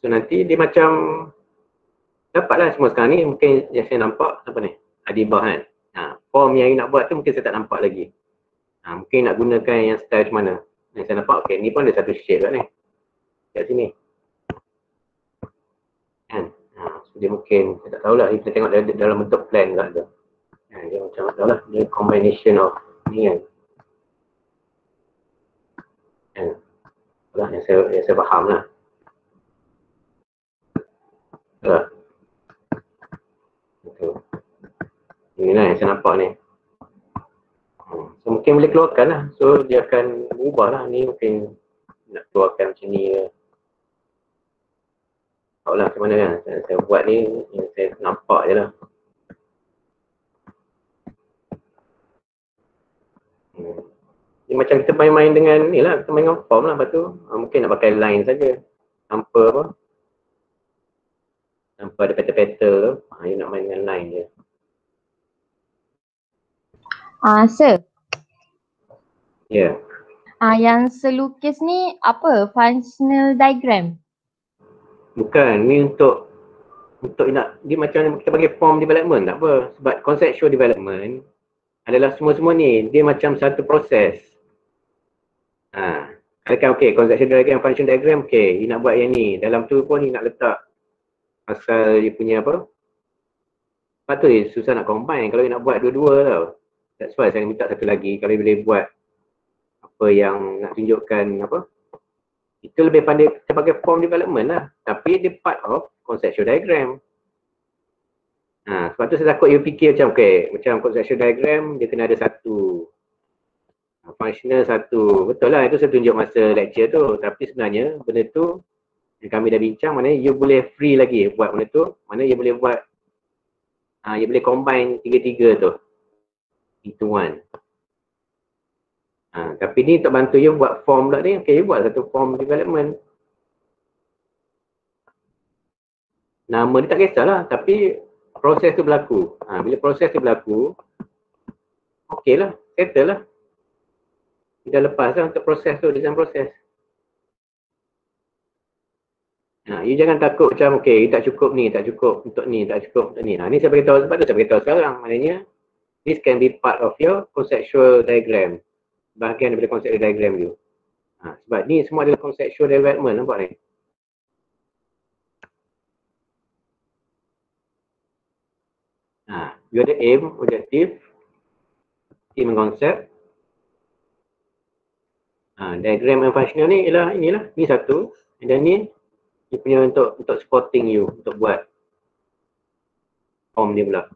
So nanti dia macam dapatlah semua sekarang ni. Mungkin yang saya nampak apa ni, Adibah kan. Form yang you nak buat tu mungkin saya tak nampak lagi. Mungkin nak gunakan yang style macam mana. Yang saya nampak, okay, ni pun ada satu shape kat ni. Kat sini. Kan? So dia mungkin, saya tak tahulah, kita tengok dalam bentuk plan kat tu. Dia macam tak tahulah, dia combination of ni kan. Itulah yang saya faham lah. Inilah yang saya nampak ni. So mungkin boleh keluarkan lah. So dia akan berubah lah. Ni mungkin nak keluarkan macam ni ke. Tak lah macam mana kan. Saya buat ni yang saya nampak je lah. Ni macam kita main-main dengan ni lah. Kita main dengan form lah. Lepas tu mungkin nak pakai line saja. Tanpa apa. Tanpa ada peta-peta tu. You nak main dengan line je. Sir. Ya. Yang selukis ni apa? Functional diagram? Bukan. Ni untuk nak, dia macam kita panggil form development, tak apa. Sebab conceptual development adalah semua-semua ni. Dia macam satu proses. Katakan okay, conceptual diagram, function diagram, okay. You nak buat yang ni. Dalam tu pun you nak letak pasal dia punya apa. Lepas tu susah nak combine kalau you nak buat dua-dua tau. That's why saya minta satu lagi. Kalau boleh buat apa yang nak tunjukkan apa. Itu lebih pandai kita pakai form development lah. Tapi dia part of conceptual diagram. Sebab tu saya takut you fikir macam okay, macam conceptual diagram dia kena ada satu. Functional satu. Betul lah, itu saya tunjuk masa lecture tu. Tapi sebenarnya benda tu yang kami dah bincang, mana you boleh free lagi buat benda tu. Mana you boleh buat, you boleh combine tiga-tiga tu into one. Tapi ni untuk bantu you buat form pula ni, okay, you buat satu form development. Nama dia tak kisahlah, tapi proses tu berlaku. Bila proses tu berlaku, okey lah, settle lah. Dah lepas lah untuk proses tu, design proses. You jangan takut macam, okay, you tak cukup ni, tak cukup untuk ni, tak cukup untuk ni. Ni saya beritahu, sebab tu saya beritahu sekarang. Maknanya, this can be part of your conceptual diagram. Bahagian daripada conceptual diagram you. Sebab ni semua adalah conceptual development, nampak ni? You ada aim, objektif, aim and concept. Diagram and functional ni ialah inilah, ni satu. Dan ni Dia punya untuk supporting you, untuk buat form dia pula.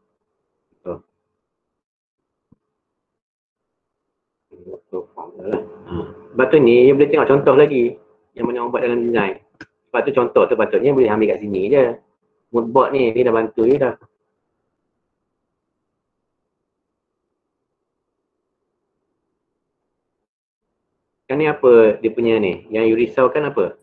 Untuk form dia lah. Sebab tu ni, you boleh tengok contoh lagi yang mana orang buat dalam design. Sebab tu contoh tu patutnya boleh ambil kat sini je. Mood board ni, dia dah bantu you dah. Kan ni apa dia punya ni? Yang you risaukan apa?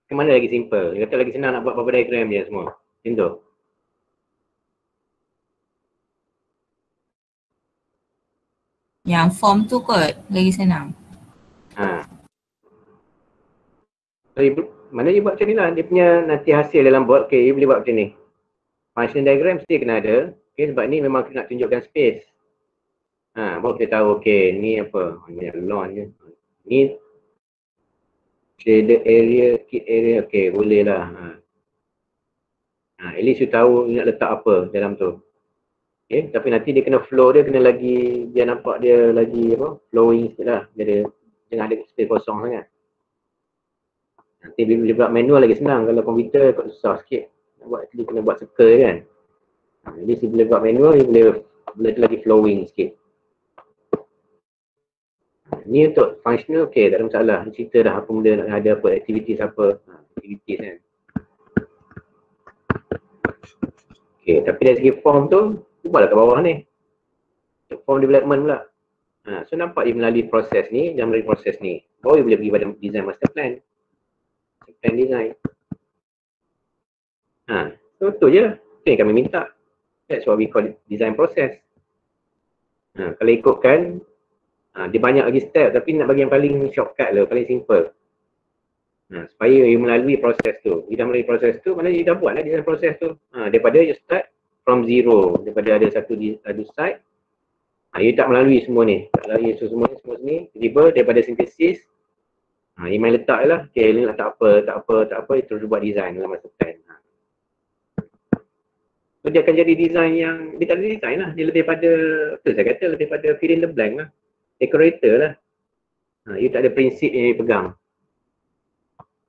Ke mana lagi simple? Dia kata lagi senang nak buat apa diagram je semua. Macam tu. Yang form tu kot lagi senang. So, mana you buat macam ni lah. Dia punya nanti hasil dalam board, okay, you boleh buat macam ni. Function diagram mesti kena ada. Okay, sebab ni memang nak tunjukkan space. Baru kita tahu, okay, ni apa? Ni lawn je. Ni shaded area, kit area, okay, boleh lah. At least you tahu you nak letak apa dalam tu. Okay, tapi nanti dia kena flow dia kena lagi, biar nampak dia lagi apa, flowing sikit lah. Dia jangan ada space kosong sangat. Nanti bila buat manual lagi senang, kalau komputer kot susah sikit. Nak buat, dia kena buat circle kan. Jadi bila buat manual, dia boleh lagi flowing sikit. Ni untuk functional, okay, tak ada masalah. Cerita dah apa benda nak ada apa, activities apa. Activities kan. Okay, tapi dari segi form tu, ubahlah kat bawah ni. Form development pula. So nampak dia melalui proses ni dan melalui proses ni. Baru dia boleh pergi pada design master plan. Plan design. So tu je lah. Itu yang kami minta. That's what we call it, design process. Kalau ikutkan, dia banyak lagi step tapi nak bagi yang paling shortcut lah, paling simple. Supaya you melalui proses tu. You dah melalui proses tu, mana you dah buat lah design proses tu. Daripada you start from zero, daripada ada satu site, you tak melalui semua ni. Tak melalui semua ni, tiba-tiba daripada sintesis, you main letak lah. Okay, ni nak tak apa, you terus buat design dalam masa plan. So dia akan jadi design yang, dia tak ada design lah. Dia lebih pada, betul saya kata, lebih pada fill in the blank lah. Decorator lah. You tak ada prinsip yang you pegang.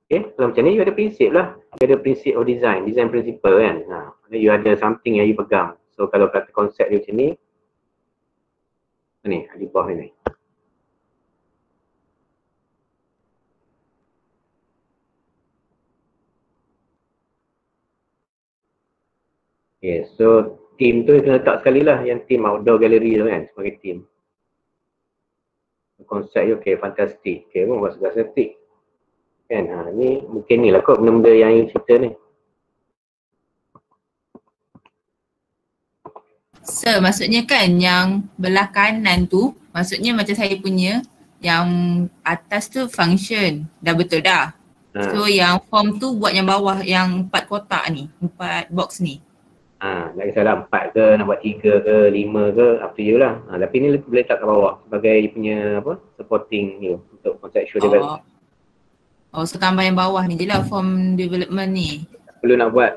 Okay, kalau macam ni you ada prinsip lah. You ada prinsip of design principle kan. You ada something yang you pegang. So kalau kata konsep dia macam ni, ni, di bawah ni. Okay, so team tu kena letak sekali lah, yang team outdoor gallery tu kan, sebagai team. Konsep you, okay, fantastic. Okay, pun buat segala statik. Kan, ni mungkin ni lah kot benda-benda yang you cerita ni. Sir, maksudnya kan yang belah kanan tu, maksudnya macam saya punya, yang atas tu function, dah betul dah. So yang form tu buat yang bawah, yang 4 kotak ni, 4 box ni. Nak kisahlah 4 ke, nak buat 3 ke, 5 ke, up to you lah. Tapi ni boleh letak kat bawah sebagai punya apa, supporting you untuk conceptual development. So tambah yang bawah ni je lah form development ni. Perlu nak buat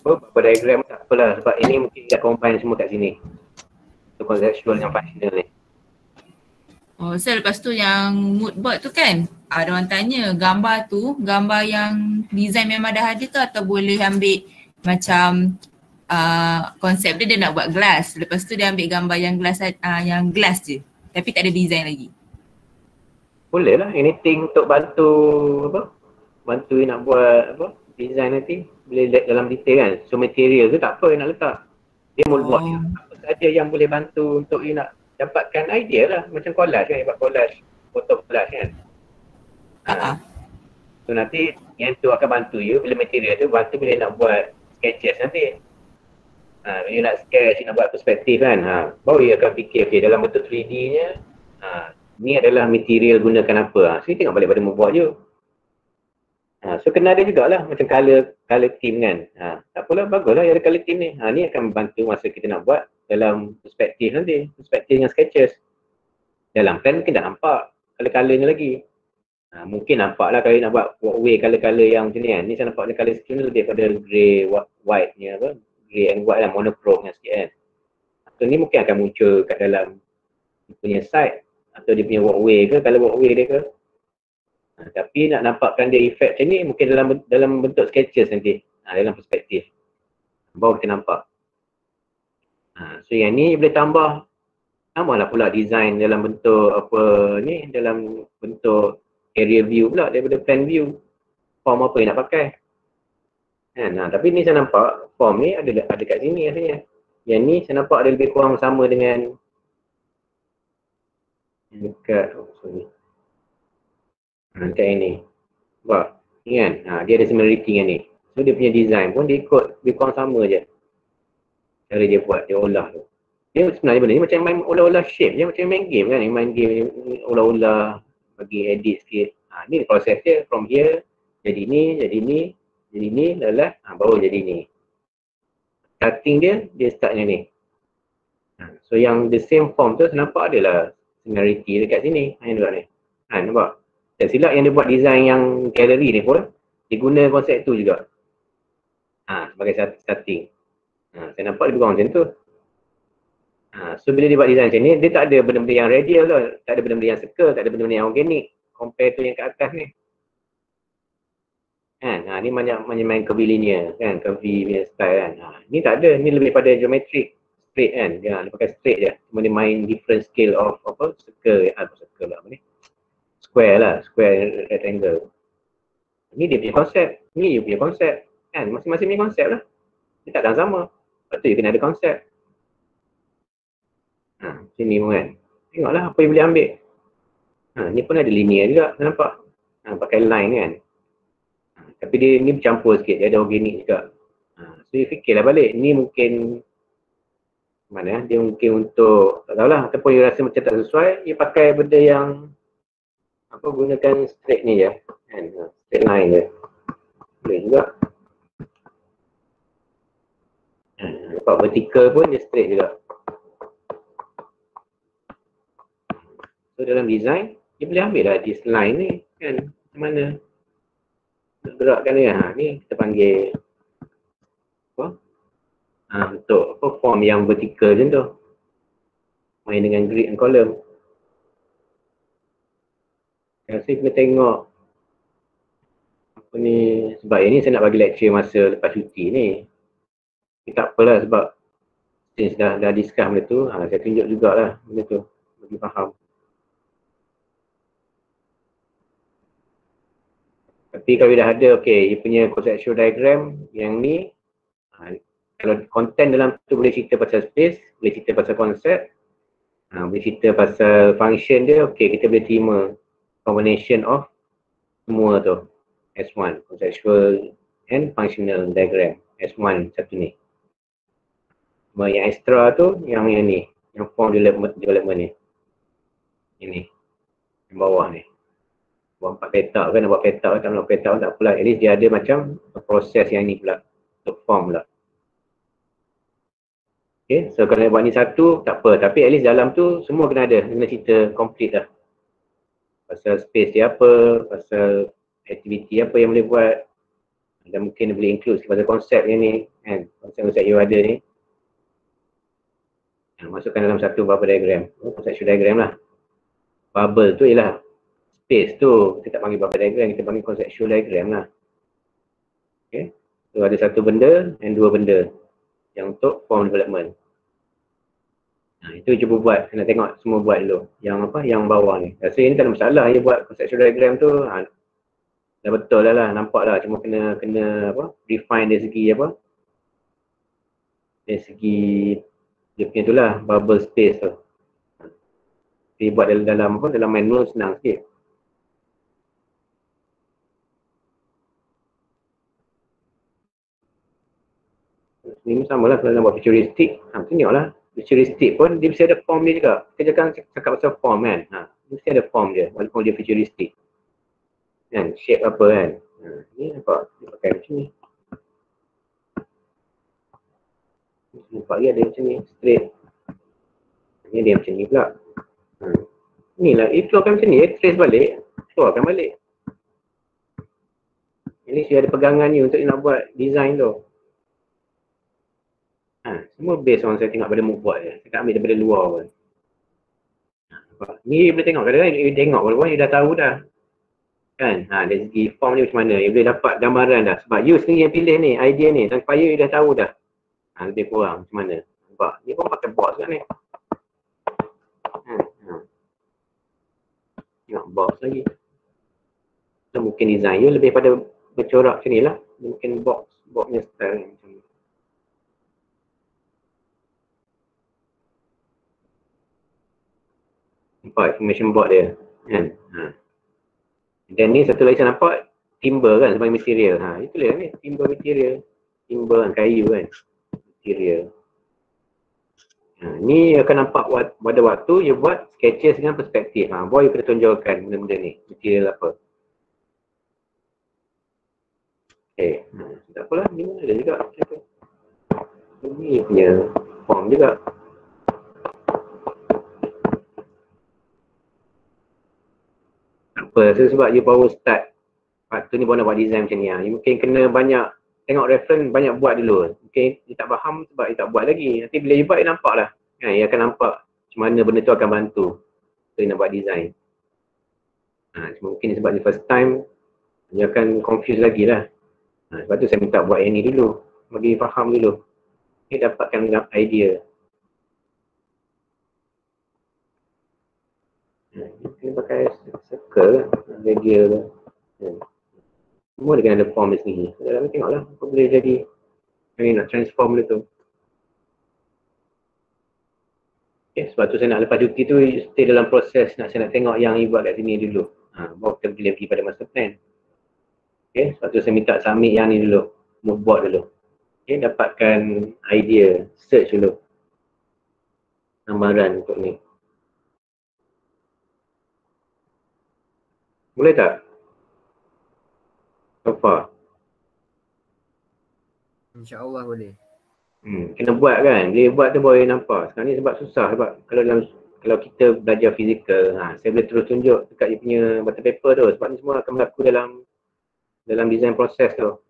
apa diagram tak apalah, sebab ini mungkin dah combine semua kat sini. So conceptual yang functional ni. So lepas tu yang mood board tu kan, ada orang tanya gambar tu, gambar yang design memang dah ada ke atau boleh ambil macam konsep dia nak buat glass, lepas tu dia ambil gambar yang glass je tapi tak ada design lagi. Boleh lah, anything untuk bantu apa, bantu nak buat apa, design nanti boleh dalam detail kan. So material tu tak apa nak letak, dia mood board ni apa saja yang boleh bantu untuk you nak dapatkan idea lah, macam collage kan, buat collage, foto collage kan. So nanti yang tu akan bantu you, bila material tu bantu boleh nak buat sketches nanti. You nak sketch, nak buat perspektif kan, baru you akan fikir, okay, dalam bentuk 3D nya ni adalah material gunakan apa. So you tengok balik pada mood board you. So kena ada jugalah macam color team kan. Tak apalah, baguslah ada color team ni. Ni akan membantu masa kita nak buat dalam perspektif nanti, perspektif dengan sketches. Dalam plan mungkin tak nampak color-colornya lagi. Mungkin nampak lah kalau nak buat walkway color-color yang macam ni kan. Ni saya nampak color scheme ni lebih pada grey, white ni apa, grey and white lah, monochrome sikit kan. So ni mungkin akan muncul kat dalam dia punya site atau dia punya walkway ke, kalau walkway dia ke. Tapi nak nampakkan dia efek macam ni mungkin dalam bentuk sketches nanti, dalam perspektif. Baru kita nampak. So yang ni boleh tambahlah pula design dalam bentuk apa ni, dalam bentuk area view pula daripada plan view. Form apa yang nak pakai. Tapi ni saya nampak form ni ada kat sini rasanya. Yang ni saya nampak ada lebih kurang sama dengan dekat dekat ini. Nampak? Ni kan? Dia ada similarity dengan ni. So dia punya design pun dia ikut lebih kurang sama je. Cara dia buat, dia olah tu. Dia sebenarnya benda ni macam main olah-olah shape je, macam main game kan. Main game olah-olah, bagi edit sikit. Ni proses dia from here, jadi ni, jadi ni, jadi ni, lalah, baru jadi ni. Starting dia start macam ni. So yang the same form tu saya nampak adalah similarity dekat sini. Yang dekat ni. Nampak? Tak silap yang dia buat design yang gallery ni pun, dia guna konsep tu juga. Sebagai starting. Saya nampak lebih kurang macam tu. So bila dia buat design macam ni, dia tak ada benda-benda yang radial lah. Tak ada benda-benda yang circle, tak ada benda-benda yang organik. Compare tu yang kat atas ni. Ni main curvilinear kan, curvy punya style kan. Ni tak ada, ni lebih pada geometric. Straight kan, dia pakai straight je. Cuma dia main different scale of apa, circle, circle apa ni. Square lah, square rectangle. Ni dia punya konsep, ni dia punya konsep. Kan, masing-masing punya konsep lah. Dia takkan sama. Lepas tu dia kena ada konsep. Sini pun kan. Tengoklah apa yang boleh ambil. Ni pun ada linear juga, nampak. Pakai line kan. Tapi dia ni bercampur sikit, dia ada organik juga. So dia fikirlah balik, ni mungkin mana dia mungkin untuk, tak tahulah, ataupun dia rasa macam tak sesuai, dia pakai benda yang apa, gunakan straight ni je kan, straight line je. Boleh juga. Nampak vertical pun dia straight juga. So dalam design, dia boleh ambil lah this line ni kan, macam mana nak gerakkan dia. Ni kita panggil apa? Untuk apa, form yang vertical macam tu. Main dengan grid and column. Saya rasa kita tengok apa ni, sebab yang ni saya nak bagi lecture masa lepas cuti ni. Tak apalah sebab since dah discuss benda tu, saya tunjuk jugalah benda tu, bagi faham. Tapi kalau dah ada, dia punya conceptual diagram yang ni, kalau content dalam tu boleh cerita pasal space, boleh cerita pasal konsep, boleh cerita pasal function dia, kita boleh terima combination of semua tu. S1, conceptual and functional diagram. S1 satu ni. Cuma yang extra tu, yang ni, yang form development ni. Ini, yang bawah ni. Buat 4 petak kan, nak buat petak kan, tak nak petak tak apalah. At least dia ada macam proses yang ni pula, untuk form pula. So kalau nak buat ni satu, tak apa. Tapi at least dalam tu semua kena ada, kena cerita complete lah. Pasal space dia apa, pasal aktiviti apa yang boleh buat. Dan mungkin dia boleh include pasal konsep yang ni kan, konsep-konsep yang ada ni. Masukkan dalam satu bubble diagram, conceptual diagram lah. Bubble tu ialah space tu, kita tak panggil bubble diagram, kita panggil conceptual diagram lah. So ada satu benda dan dua benda yang untuk form development. Itu cuba buat, kena tengok semua buat dulu. Yang apa, yang bawah ni. Rasa ini tak ada masalah, dia buat conceptual diagram tu dah betul lah, nampak lah. Cuma kena apa, refine dari segi apa, dari segi dia punya tu lah, bubble space tu. Dia buat dalam apa, dalam manual senang sikit. Ni sama lah kalau nak buat futuristik, tengoklah. Futuristik pun dia mesti ada form dia juga. Kita jangan cakap pasal form kan. Mesti ada form dia, walaupun dia futuristik. Kan, shape apa kan. Ni nampak, dia pakai macam ni. Nampak dia ada macam ni, straight. Ni dia macam ni pula. Ni lah, keluarkan macam ni, trace balik, keluarkan balik. At least dia ada pegangan ni untuk dia nak buat design tu. Semua based on saya tengok pada mood board je. Saya tak ambil daripada luar pun. Ni boleh tengok, kadang-kadang you tengok walaupun you dah tahu dah. Kan? Dari segi form ni macam mana. You boleh dapat gambaran dah. Sebab you sendiri yang pilih ni, idea ni. Tanpa you dah tahu dah. Lebih kurang macam mana. Nampak? Ni pun pakai box kan ni. Tengok box lagi. So, mungkin design you lebih pada bercorak macam ni lah. Mungkin boxnya style macam ni. Nampak information board dia. Kan? Dan ni satu lagi saya nampak timber kan sebagai material. Itu lah ni timber material. Timber kan kayu kan. Material. Ni akan nampak pada waktu you buat sketches dengan perspektif. Boy you kena tunjukkan benda-benda ni. Material apa. Tak apalah. Ni mana ada juga. Ini punya form juga. Apa? Sebab you baru start. Waktu ni baru nak buat design macam ni. You mungkin kena banyak tengok reference, banyak buat dulu. Mungkin you tak faham sebab you tak buat lagi. Nanti bila you buat, you nampak lah. You akan nampak macam mana benda tu akan bantu. So, you nak buat design. Mungkin sebab ni first time, you akan confuse lagi lah. Sebab tu saya minta buat yang ni dulu. Bagi you faham dulu. You dapatkan idea. Kena pakai circle, radial. Semua dia kena ada form dia sendiri. Dalam ni tengoklah apa boleh jadi. Ni nak transform dia tu. Sebab tu saya nak lepas cuti tu stay dalam proses saya nak tengok yang you buat kat sini dulu. Baru kita boleh pergi pada master plan. Sebab tu saya minta submit yang ni dulu. Mood board dulu. Dapatkan idea, search dulu. Gambaran untuk ni. Boleh tak? So far? InsyaAllah boleh. Kena buat kan? Dia buat tu boleh nampak. Sekarang ni sebab susah. Sebab kalau kita belajar fizikal, saya boleh terus tunjuk dekat dia punya button paper tu. Sebab ni semua akan berlaku dalam design proses tu.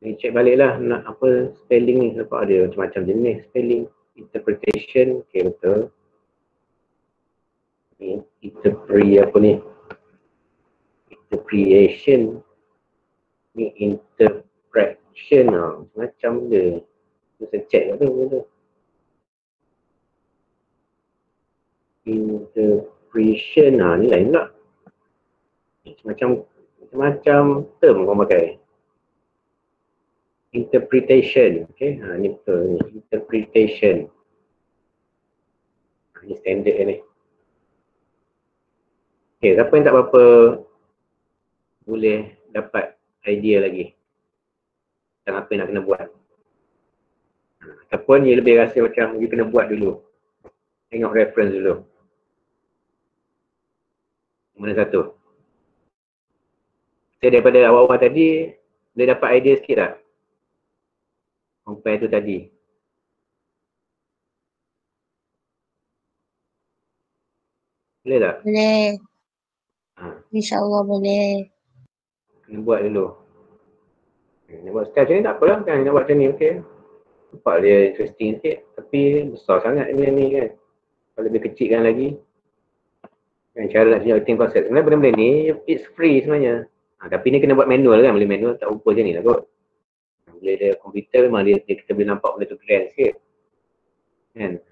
Ni check balik lah nak apa spelling ni. Nampak ada macam-macam jenis spelling. Interpretation, okay betul. Interpretation ni interpretation macam dia. Saya check kat tu. Interpretation ni lain pula. Macam term korang pakai. Interpretation, okay. Ni betul ni. Interpretation. Ni standard ni. Okay, siapa yang tak berapa boleh dapat idea lagi tentang apa yang nak kena buat. Ataupun you lebih rasa macam you kena buat dulu. Tengok reference dulu. Mana satu? Saya daripada awal-awal tadi, boleh dapat idea sikit tak? Compare tu tadi. Boleh tak? Boleh. InsyaAllah boleh. Kena buat dulu. Nak buat style macam ni tak apalah kan. Nak buat macam ni, okey. Nampak dia interesting sikit. Tapi besar sangat benda ni kan. Kalau lebih kecilkan lagi. Kan cara nak tunjuk acting concept. Sebenarnya benda-benda ni, it's free sebenarnya. Tapi ni kena buat manual kan. Boleh manual tak rupa macam ni lah kot. Boleh ada komputer memang kita boleh nampak benda tu grand sikit. Kan.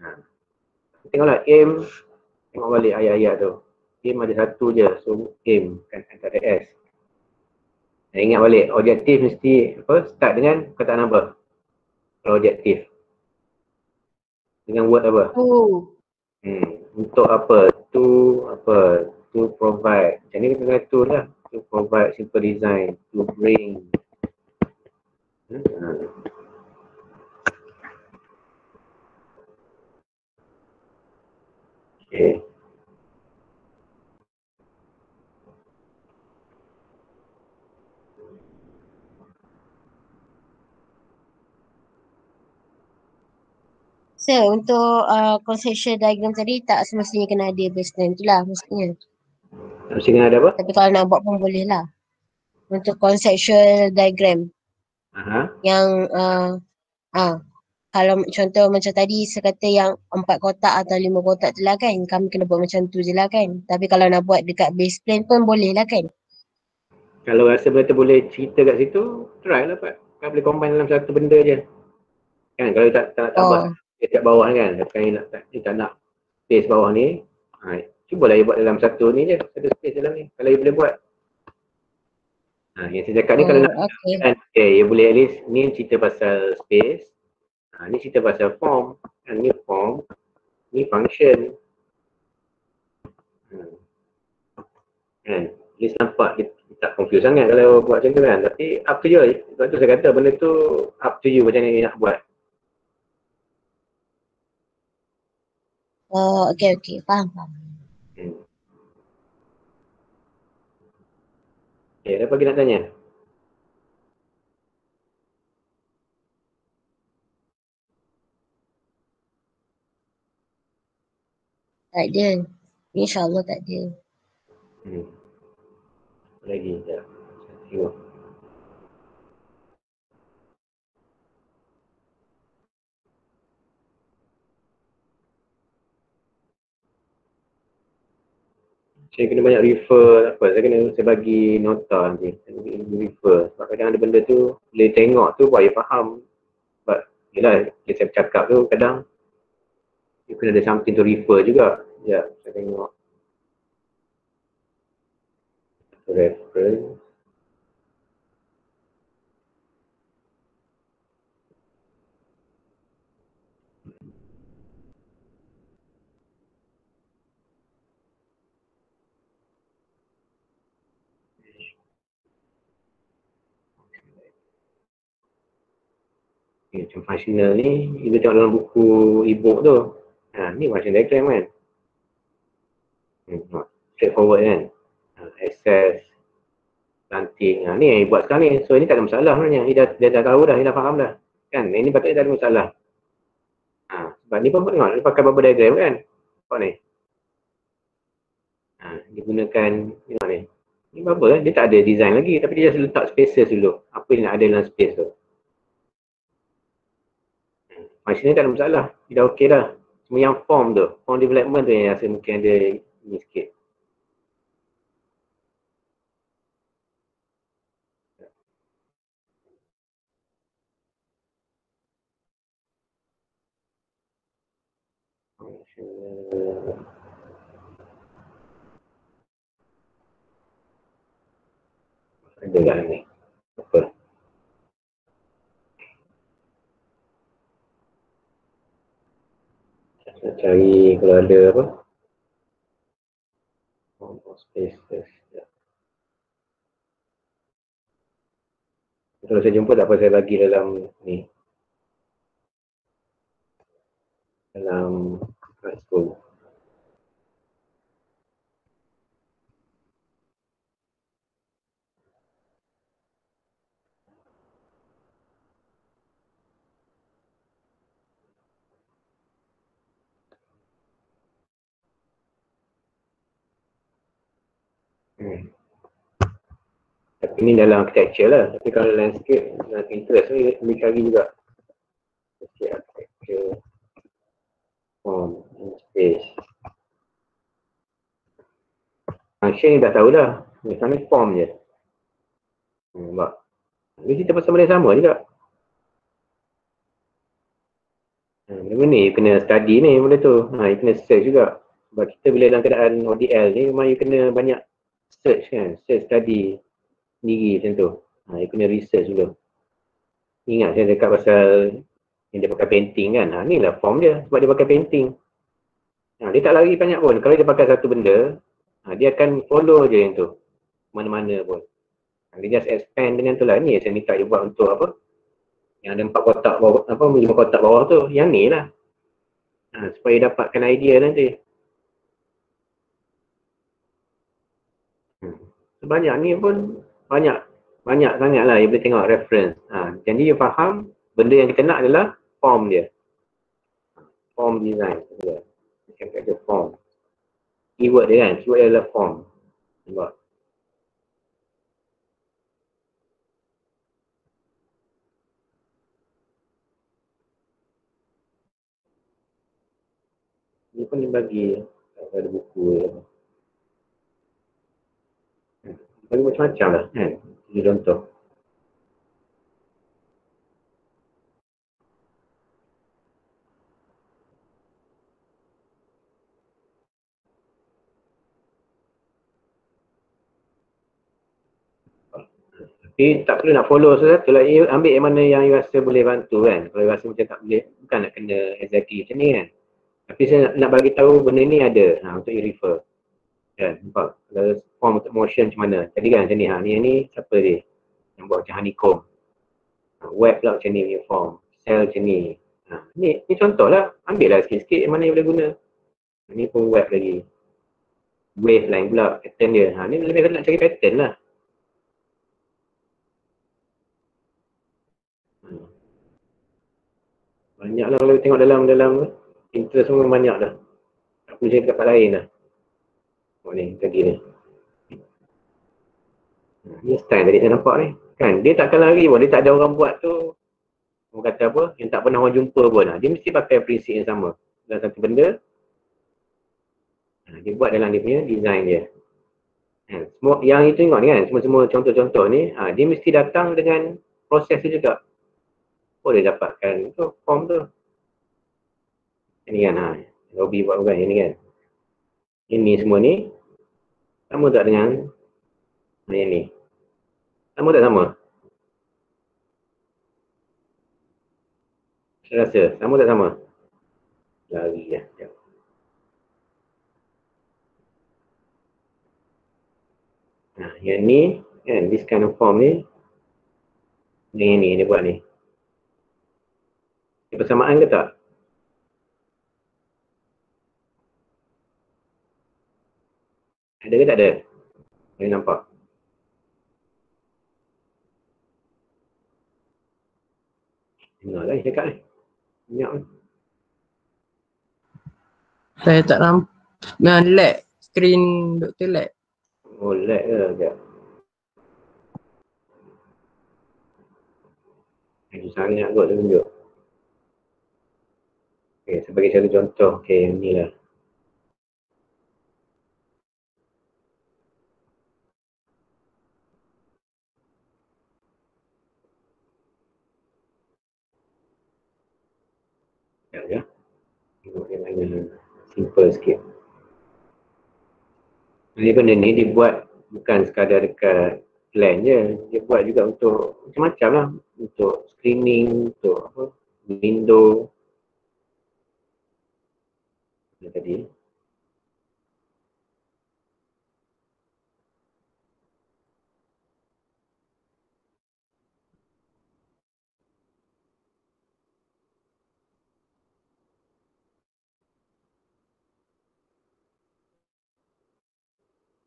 Tengoklah aim. Tengok balik ayat-ayat tu. Aim ada satu je. So aim kan tak ada S. Dan ingat balik, objektif mesti start dengan perkataan apa? Kalau objektif. Dengan word apa? Untuk apa? To provide. Macam ni kita kena to lah. To provide simple design. To bring. Okay. Sir, untuk conceptual diagram tadi tak semestinya kena ada baseline tu lah maksudnya. Mesti kena ada apa? Tapi kalau nak buat pun boleh lah. Untuk conceptual diagram. Yang Kalau contoh macam tadi saya kata yang 4 kotak atau 5 kotak tu lah kan, kami kena buat macam tu je lah kan. Tapi kalau nak buat dekat base plan pun boleh lah kan. Kalau rasa benda tu boleh cerita kat situ, try lah Pak. Kan boleh combine dalam satu benda je. Kan kalau tak tambah dekat bawah kan, dia tak nak space bawah ni, cubalah buat dalam satu ni je, satu space dalam ni. Kalau you boleh buat. Yang saya cakap ni kalau nak kan, you boleh at least ni cerita pasal space, ni cerita pasal form, kan ni form, ni function. Kan, at least nampak dia tak confuse sangat kalau buat macam tu kan. Tapi up to you, sebab tu saya kata benda tu up to you macam ni nak buat. Okay, faham. Ada apa lagi nak tanya? Tak ada. InsyaAllah tak ada. Lagi, sekejap. Tengok. Saya kena banyak refer, saya bagi nota nanti, saya refer. Sebab kadang ada benda tu, boleh tengok tu buat you faham. Sebab, yelah, saya bercakap tu kadang, you kena ada something to refer juga. Sekejap, saya tengok. Reference. Macam functional ni, kita tengok dalam buku e-book tu. Ni functional diagram kan. Straightforward kan. Access, planting. Ni yang buat sekarang ni. So ni tak ada masalah sebenarnya. Dia dah tahu dah, dia dah faham dah. Kan, ini patutnya tak ada masalah. Sebab ni pun tengok, dia pakai bubble diagram kan. Nampak ni. Dia gunakan, tengok ni. Ni bubble kan, dia tak ada design lagi. Tapi dia just letak spaces dulu. Apa yang nak ada dalam space tu. Macam ni tak ada masalah. Dia dah okey dah. Cuma yang form tu, form development tu yang rasa mungkin ada ni sikit. Ada lah ni. Apa? Saya cari kalau ada apa? Spaces. Kalau saya jumpa tak apa saya bagi dalam ni. Dalam school. Tapi ni dalam architecture lah. Tapi kalau landscape, dalam Pinterest ni boleh cari juga. Architecture, form, space. Function ni dah tahu dah. Misalnya form je. Nampak? Dia cerita pasal benda sama juga. Benda ni kena study ni benda tu. You kena search juga. Sebab kita bila dalam keadaan ODL ni memang you kena banyak search kan. Search study sendiri macam tu. You kena research dulu. Ingat saya cakap pasal yang dia pakai painting kan. Ni lah form dia sebab dia pakai painting. Dia tak lari banyak pun. Kalau dia pakai satu benda, dia akan follow je yang tu. Mana-mana pun. Dia just expand dengan tu lah. Ni saya minta dia buat untuk apa? Yang ada 4 kotak bawah, 5 kotak bawah tu. Yang ni lah. Supaya dapatkan idea nanti. Sebanyak ni pun banyak sangat lah you boleh tengok reference. Jadi you faham benda yang kita nak adalah form dia. Form design. Kita kata form. Keyword dia kan, keyword dia adalah form. Nampak? Ni pun dia bagi ada buku. Bagi macam-macam lah kan. Jadi contoh. Tapi tak perlu nak follow satu lah. You ambil yang mana yang you rasa boleh bantu kan. Kalau you rasa macam tak boleh, bukan nak kena exactly macam ni kan. Tapi saya nak bagi tahu benda ni ada untuk you refer. Kan, nampak? Kalau form untuk motion macam mana. Tadi kan macam ni, ni siapa dia? Yang buat macam honeycomb. Web pula macam ni punya form. Cell macam ni. Ni contoh lah. Ambil lah sikit-sikit yang mana you boleh guna. Ni pun web lagi. Waveline pula, pattern dia. Ni lebih nak cari pattern lah. Banyak lah kalau tengok dalam interest semua banyak dah. Tak perlu cari tempat lain dah. Ni, tadi ni. Ni style tadi saya nampak ni. Kan, dia takkan lari pun. Dia tak ada orang buat tu. Orang kata apa, yang tak pernah orang jumpa pun. Dia mesti pakai prinsip yang sama. Dalam satu benda, dia buat dalam dia punya design dia. Semua yang itu tengok ni kan, semua contoh-contoh ni, dia mesti datang dengan proses tu juga. Boleh dapatkan tu form tu. Ini kan, Robi buat bukan ini kan. Ini semua ni sama tak dengan yang ni? Sama tak sama? Saya rasa sama tak sama? Lari lah. Yang ni kan, this kind of form ni dengan ni dia buat ni. Dia persamaan ke tak? Ada ke tak ada? Boleh nampak? Dengar lah cakap ni. Banyak ni. Saya tak nampak. Lag. Screen Dr. lag. Oh, lag ke? Sekejap. Lagi sangat kot dia tunjuk. Okay, saya bagi satu contoh. Okay, ni lah. Sekejap ya. Tengok yang mana simple sikit. Jadi benda ni dibuat bukan sekadar dekat plan je. Dia buat juga untuk macam-macam lah. Untuk screening, untuk apa, window. Ini tadi.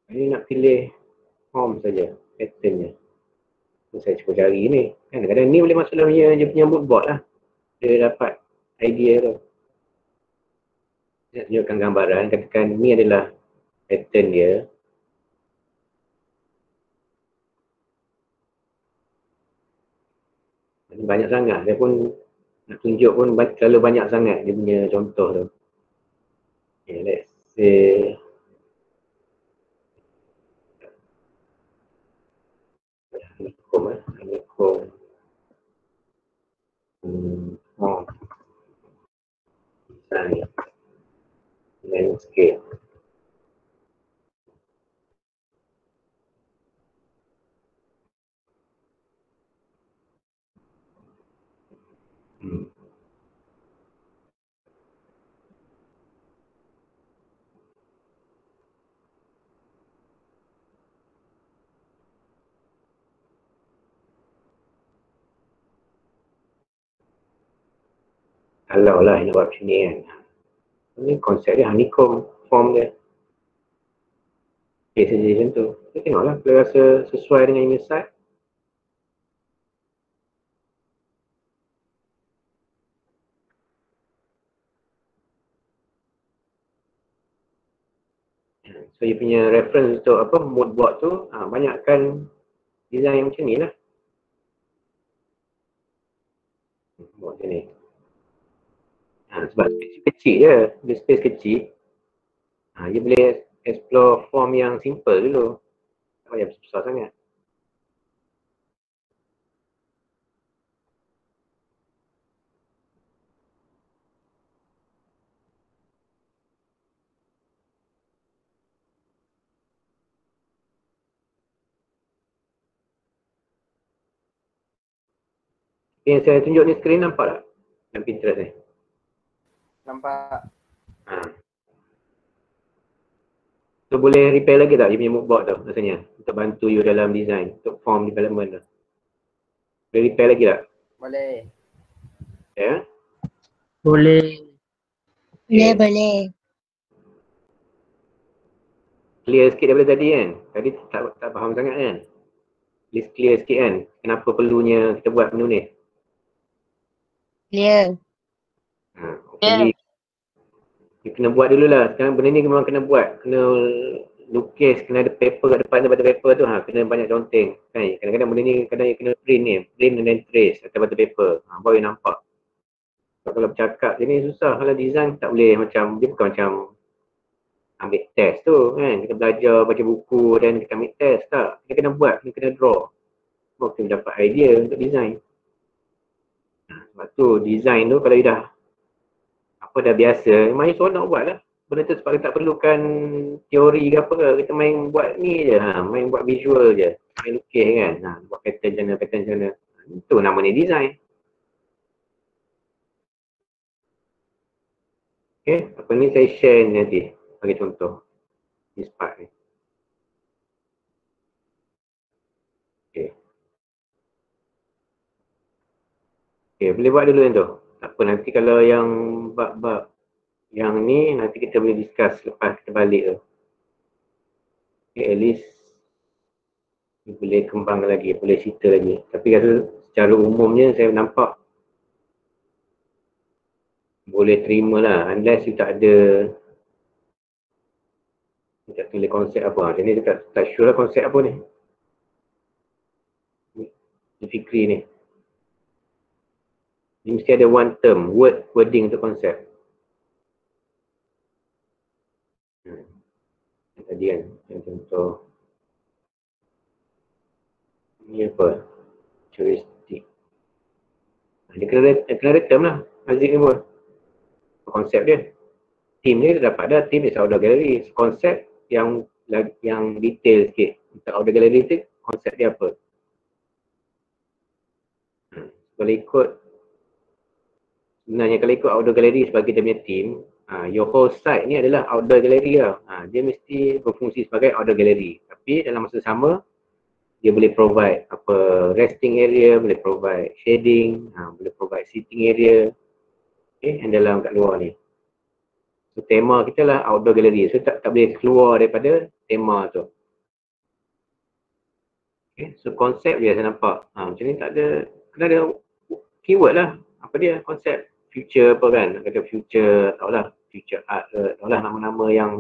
Ini nak pilih form saja, patternnya. Saya cuba cari ni. Kadang-kadang ni boleh masuk dalam dia punya mood board lah. Dia dapat idea tu. Saya tunjukkan gambaran, katakan ni adalah pattern dia. Banyak sangat, dia pun nak tunjuk pun terlalu banyak sangat dia punya contoh tu. Okay, let's say honeycomb. Design. Landscape. Kalau lah nak buat macam ni kan. Ini konsep dia honeycomb form dia. Okay, saja macam tu. Kita tengoklah kalau rasa sesuai dengan image site. So, you punya reference untuk apa mood board tu, banyakkan design macam ni lah. Buat macam ni. Sebab space kecil je, dia space kecil. Dia boleh explore form yang simple dulu. Tak payah besar sangat. Yang saya tunjuk ni skrin nampak tak? Yang Pinterest ni. Nampak. So boleh repair lagi tak dia punya moodboard tu rasanya? Untuk bantu you dalam design, untuk form development tu. Boleh repair lagi tak? Boleh. Ya? Boleh. Boleh, boleh. Clear sikit daripada tadi kan? Tadi tak faham sangat kan? Please clear sikit kan? Kenapa perlunya kita buat benda ni? Clear. Hopefully you kena buat dulu lah. Sekarang benda ni memang kena buat. Kena lukis, kena ada paper kat depan batu paper tu. Kena banyak conteng. Kan? Kadang-kadang benda ni kadang you kena print ni. Print and then trace atas batu paper. Baru you nampak. Kalau bercakap je ni susah. Kalau design tak boleh macam, dia bukan macam ambil test tu kan. Kita belajar baca buku dan kita ambil test tak. Kita kena buat, kita kena draw. Baru kita dapat idea untuk design. Sebab tu design tu kalau you dah dah biasa, main seronok buat lah. Benda tu sebab kita tak perlukan teori ke apa ke. Kita main buat ni je, main buat visual je. Main lukis kan, buat pattern macam mana. Itu nama ni design. Okay, apa ni saya share ni nanti bagi contoh. This part ni. Okay. Okay, boleh buat dulu yang tu. Tak apa, nanti kalau yang bab-bab yang ni nanti kita boleh discuss lepas kita balik tu. Okay, at least boleh kembang lagi, boleh cerita lagi. Tapi rasa secara umumnya saya nampak boleh terima lah, unless you tak ada tak tulis konsep apa. Jadi dia tak sure lah konsep apa ni. Fikri ni. Dia mesti ada one term, wording untuk konsep. Tadi kan, yang contoh ni apa? Futuristik. Dia kena term lah, Aziz ni pun. Konsep dia. Team ni dapat dah, team is outdoor gallery. Konsep yang detail sikit. Untuk outdoor gallery tu, konsep dia apa? Kalau ikut sebenarnya kalau ikut outdoor gallery sebagai dia punya team, your whole site ni adalah outdoor gallery lah. Dia mesti berfungsi sebagai outdoor gallery. Tapi dalam masa sama, dia boleh provide apa resting area, boleh provide shading, boleh provide sitting area. Okay, yang dalam kat luar ni. So tema kita lah outdoor gallery. So tak boleh keluar daripada tema tu. Okay, so konsep dia saya nampak. Macam ni tak ada, kena ada keyword lah. Apa dia konsep? Future apa kan? Nak kata future, tak tahulah. Future art ke, tak tahulah nama-nama yang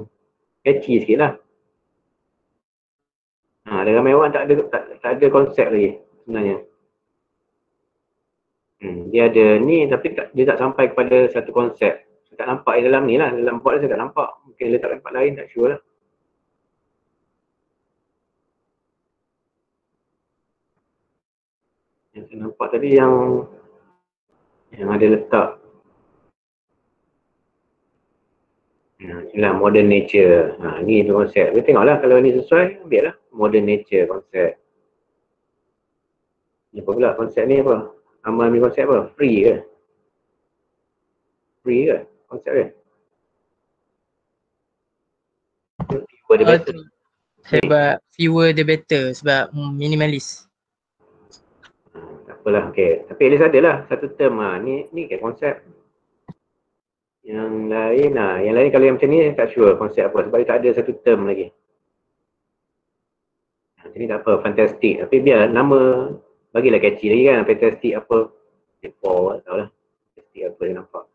catchy sikit lah. Ada ramai orang tak ada konsep lagi sebenarnya. Dia ada ni tapi dia tak sampai kepada satu konsep. Saya tak nampak di dalam ni lah, dalam board saya tak nampak. Mungkin letak tempat lain, tak sure lah. Yang saya nampak tadi yang ada letak inilah modern nature. Ni tu konsep. Kita tengoklah kalau ni sesuai, ambil lah modern nature konsep. Ni apa pula konsep ni apa? Amal ni konsep apa? Free ke? Free ke? Konsep dia? Fewer the better. Sebab fewer the better. Sebab minimalis. Tak apalah, okay. Tapi at least ada lah satu term ni kan konsep. Yang lain kalau yang macam ni tak sure konsep apa sebab dia tak ada satu term lagi. Macam ni tak apa, fantastic. Tapi biar nama bagilah catchy lagi kan, fantastic apa. Depo tak tahulah. Fantastic apa dia nampak.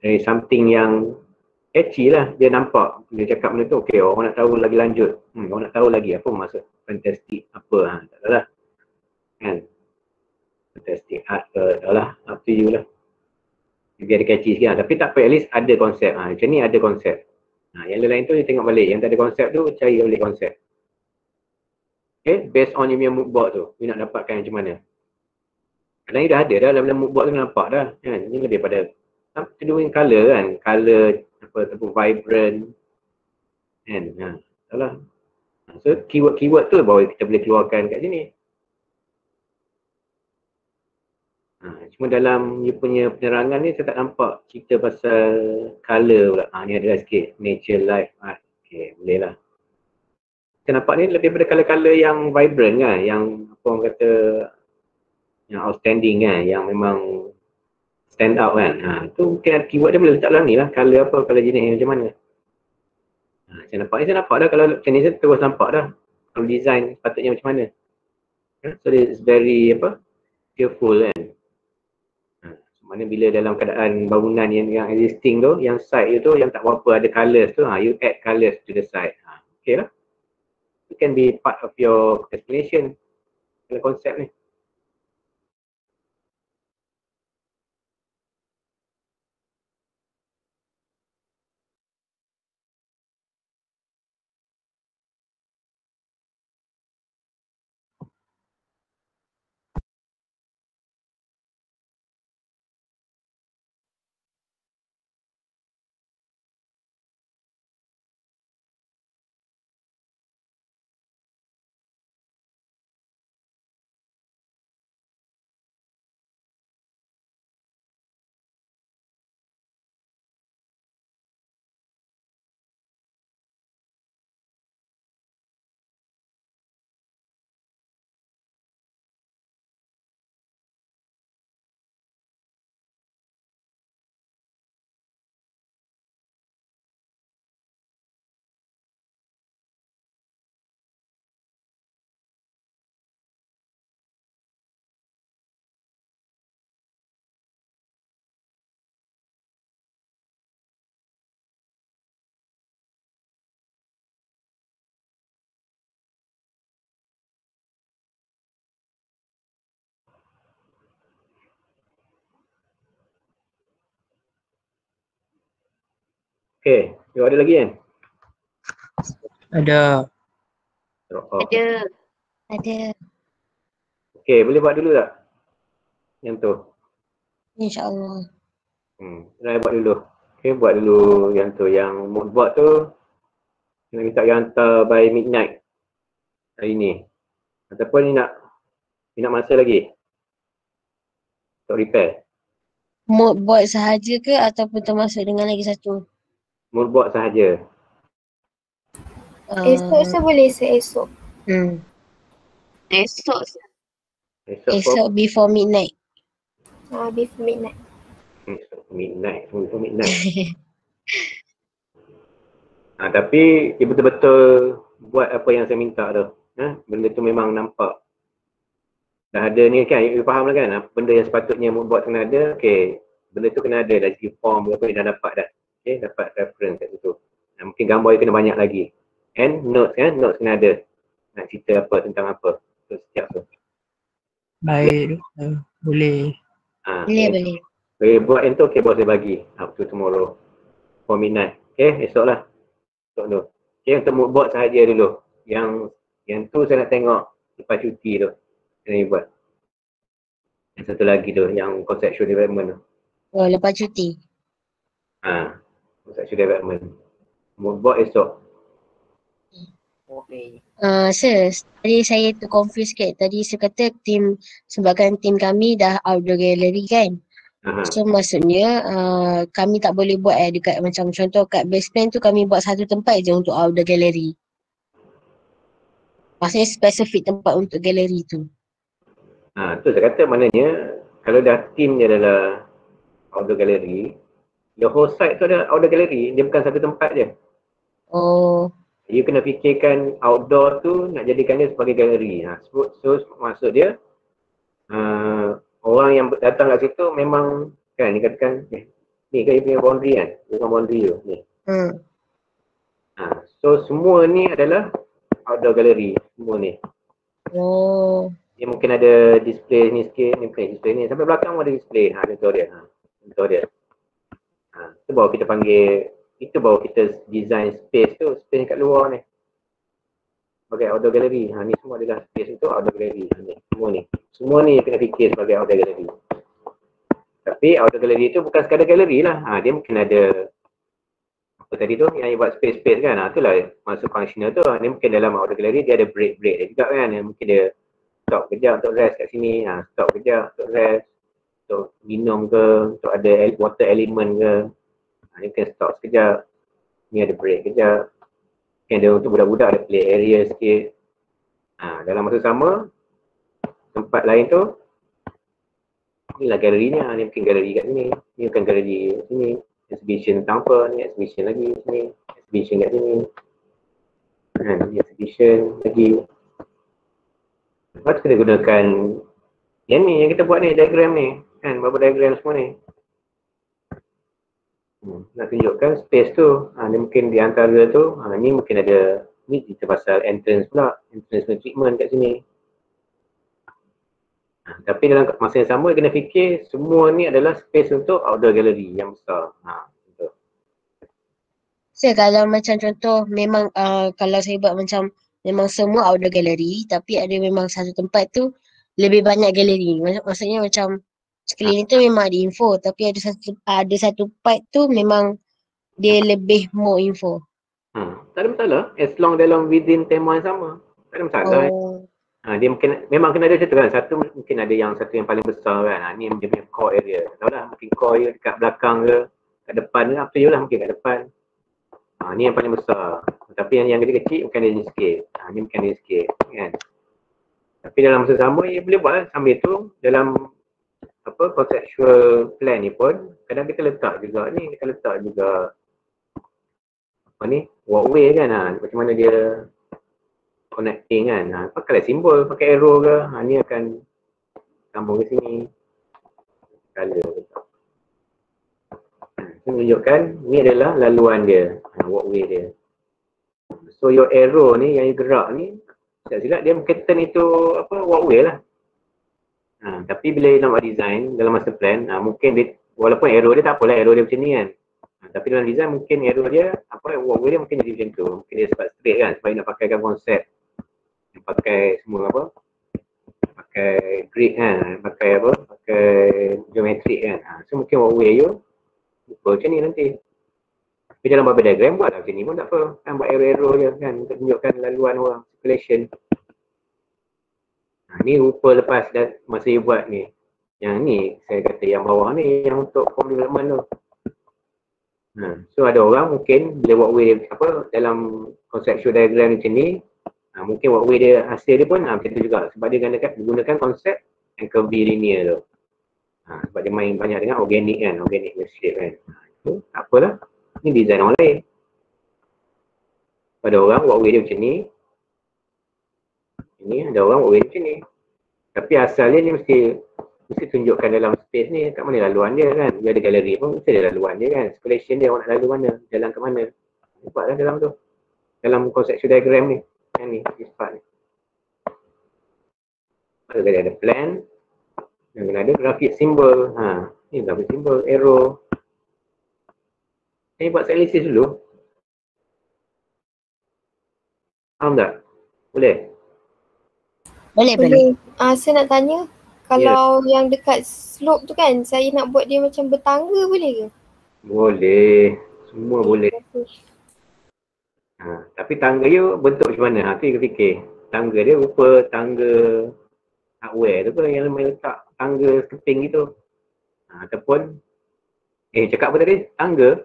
Dari something yang catchy lah, dia nampak. Dia cakap benda tu, okay orang nak tahu lagi lanjut. Orang nak tahu lagi apa maksud fantastic apa. Tak tahulah. Kan. Fantastic art ke, tak tahulah. Up to you lah. Biar dia catchy sikit lah. Tapi tak apa, at least ada konsep. Macam ni ada konsep. Yang lain tu dia tengok balik. Yang tak ada konsep tu cari balik konsep. Okay, based on you punya mood board tu, you nak dapatkan macam mana. Kadang ni dah ada dah dalam mood board tu nampak dah. Kan? Ni lebih pada to do in colour kan. Colour apa vibrant. Kan? Salah. So keyword-keyword tu baru kita boleh keluarkan kat sini. Cuma dalam you punya penerangan ni saya tak nampak cerita pasal colour pula. Ni ada sikit. Nature, life, art. Okay, boleh lah. Kita nampak ni lebih pada colour-colour yang vibrant kan. Yang apa orang kata yang outstanding kan. Yang memang stand out kan. Tu mungkin ada keyword dia boleh letak dalam ni lah. Colour apa, colour jenis macam mana. Saya nampak dah kalau macam ni saya terus nampak dah. Kalau design sepatutnya macam mana. So it's very cheerful kan. Mana bila dalam keadaan bangunan yang existing tu, yang site tu yang tak berapa ada colours tu, you add colours to the site. Okay lah. It can be part of your explanation dalam konsep ni. Okay, you ada lagi kan? Ada. Ada. Okay, boleh buat dulu tak? Yang tu. InsyaAllah. Saya buat dulu. Okay, buat dulu yang tu. Yang mood board tu, kena minta hantar by midnight hari ni. Ataupun ni nak masa lagi untuk repair. Mood board sahaja ke ataupun termasuk dengan lagi satu? Mood board sahaja. Esok boleh esok. Esok before midnight. Before midnight. Before midnight. Tapi dia betul-betul buat apa yang saya minta tu. Benda tu memang nampak. Dah ada ni kan, you faham lah kan? Benda yang sepatutnya mood board kena ada, okay. Benda tu kena ada dari segi form, apa yang dah dapat dah. Okay, dapat reference kat situ. Mungkin gambar you kena banyak lagi. And notes kan, notes kena ada. Nak cerita apa tentang apa. So, setiap tu. Baik, boleh. Boleh. Boleh buat yang tu, okay, boleh bagi. Up to tomorrow. For midnight. Okay, esok lah. Esok tu. Okay, untuk mood board sahaja dulu. Yang tu saya nak tengok lepas cuti tu. Kena buat. Yang satu lagi tu, yang conceptual development tu. Oh, lepas cuti. Conceptual development. Mood board esok. Okay. Sir, tadi saya confuse sikit. Tadi saya kata sebabkan tim kami dah outdoor gallery kan. So maksudnya kami tak boleh buat dekat macam contoh kat base plan tu kami buat satu tempat je untuk outdoor gallery. Maksudnya spesifik tempat untuk gallery tu. Tu saya kata maknanya kalau dah tim dia adalah outdoor gallery, the whole site tu ada outdoor gallery, dia bukan satu tempat je. Oh. You kena fikirkan outdoor tu nak jadikan dia sebagai galeri. So maksud dia orang yang datang kat situ memang kan dia katakan ni kan dia punya boundary kan, bukan boundary tu ni. So semua ni adalah outdoor gallery semua ni. Oh. Dia mungkin ada display ni sikit, ni display ni sampai belakang pun ada display. Contoh dia. Contoh dia. Itu baru kita panggil, itu baru kita design space tu, space kat luar ni. Sebagai outdoor gallery. Ni semua adalah space untuk outdoor gallery. Semua ni kena fikir sebagai outdoor gallery. Tapi outdoor gallery tu bukan sekadar gallery lah. Dia mungkin ada apa tadi tu yang buat space-space kan. Itulah masuk functional tu. Dia mungkin dalam outdoor gallery dia ada break-break dia juga kan. Mungkin dia stop kejap untuk rest kat sini. Stop kejap untuk rest. Untuk minum ke, untuk ada water element ke. Dia mungkin stop sekejap. Ni ada break kejap. Mungkin ada untuk budak-budak ada play area sikit. Dalam masa sama, tempat lain tu, inilah galerinya. Ni mungkin galeri kat sini. Ni bukan galeri kat sini. Exhibition tentang apa, ni exhibition lagi sini. Exhibition kat sini. Ni exhibition lagi. Lepas tu kita gunakan yang ni, yang kita buat ni, diagram ni. Kan, berapa diagram semua ni. Nak tunjukkan space tu. Ni mungkin di antara tu, ni mungkin ada, ni kita pasal entrance pula. Entrance treatment kat sini. Tapi dalam masa yang sama, kena fikir semua ni adalah space untuk outdoor gallery yang besar. Kalau macam contoh, memang kalau saya buat macam memang semua outdoor gallery, tapi ada memang satu tempat tu lebih banyak galeri. Maksudnya macam sekeliling tu memang ada info, tapi ada satu part tu memang dia lebih more info. Tak ada masalah, as long dalam within tema yang sama. Tak ada masalah. Dia mungkin, memang kena ada satu kan. Satu mungkin ada yang satu yang paling besar kan. Ni dia punya core area. Tak tahu lah, mungkin core area dekat belakang ke, kat depan ke, apa je lah mungkin kat depan. Ni yang paling besar. Tapi yang kecil-kecil mungkin ada sikit. Ni mungkin ada sikit kan. Tapi dalam masa sama, boleh buat lah. Sambil tu, dalam conceptual plan ni pun, kadang kita letak juga ni, kita letak juga walkway kan. Macam mana dia connecting kan. Pakailah simbol, pakai arrow ke. Ni akan sambung ke sini. Color ke. Menunjukkan ni adalah laluan dia, walkway dia. So your arrow ni yang you gerak ni, silap-silap dia mungkin turn itu walkway lah. Tapi bila you nak buat design dalam master plan, mungkin dia, walaupun arrow dia tak apalah, arrow dia macam ni kan. Tapi dalam design mungkin arrow dia, walkway dia mungkin jadi macam tu. Mungkin dia sebab straight kan, sebab nak pakaikan konsep. Pakai semua pakai grid kan, pakai geometrik kan. So mungkin walkway you macam ni nanti. Tapi dalam bubble diagram buatlah macam ni pun tak apa. Kan buat arrow-arrow je kan untuk tunjukkan laluan orang, circulation. Ni rupa lepas masa you buat ni. Yang ni saya kata yang bawah ni yang untuk form development tu. So ada orang mungkin bila walkway dia dalam conceptual diagram macam ni, mungkin walkway dia hasil dia pun macam tu juga. Sebab dia gunakan konsep yang curvy linear tu. Sebab dia main banyak dengan organic kan, organic shape kan. Tak apalah. Ni design orang lain. Pada orang walkway dia macam ni. Ini ada orang walkway macam ni. Tapi asalnya ni mesti tunjukkan dalam space ni kat mana laluan dia kan. Dia ada galeri pun mesti ada laluan dia kan. Circulation dia orang nak lalu mana, jalan ke mana. Nampaklah dalam tu. Dalam conceptual diagram ni. Yang ni, this part ni. Ada plan. Yang kena ada grafik simbol. Ni grafik simbol, arrow. Ini buat analysis dulu. Faham tak? Boleh? Boleh. Saya nak tanya, kalau yang dekat slope tu kan, saya nak buat dia macam bertangga boleh ke? Boleh. Semua boleh. Tapi tangga dia bentuk macam mana? Tu you fikir. Tangga dia rupa tangga hardware tu pun yang main letak tangga keping gitu. Ataupun cakap apa tadi? Tangga?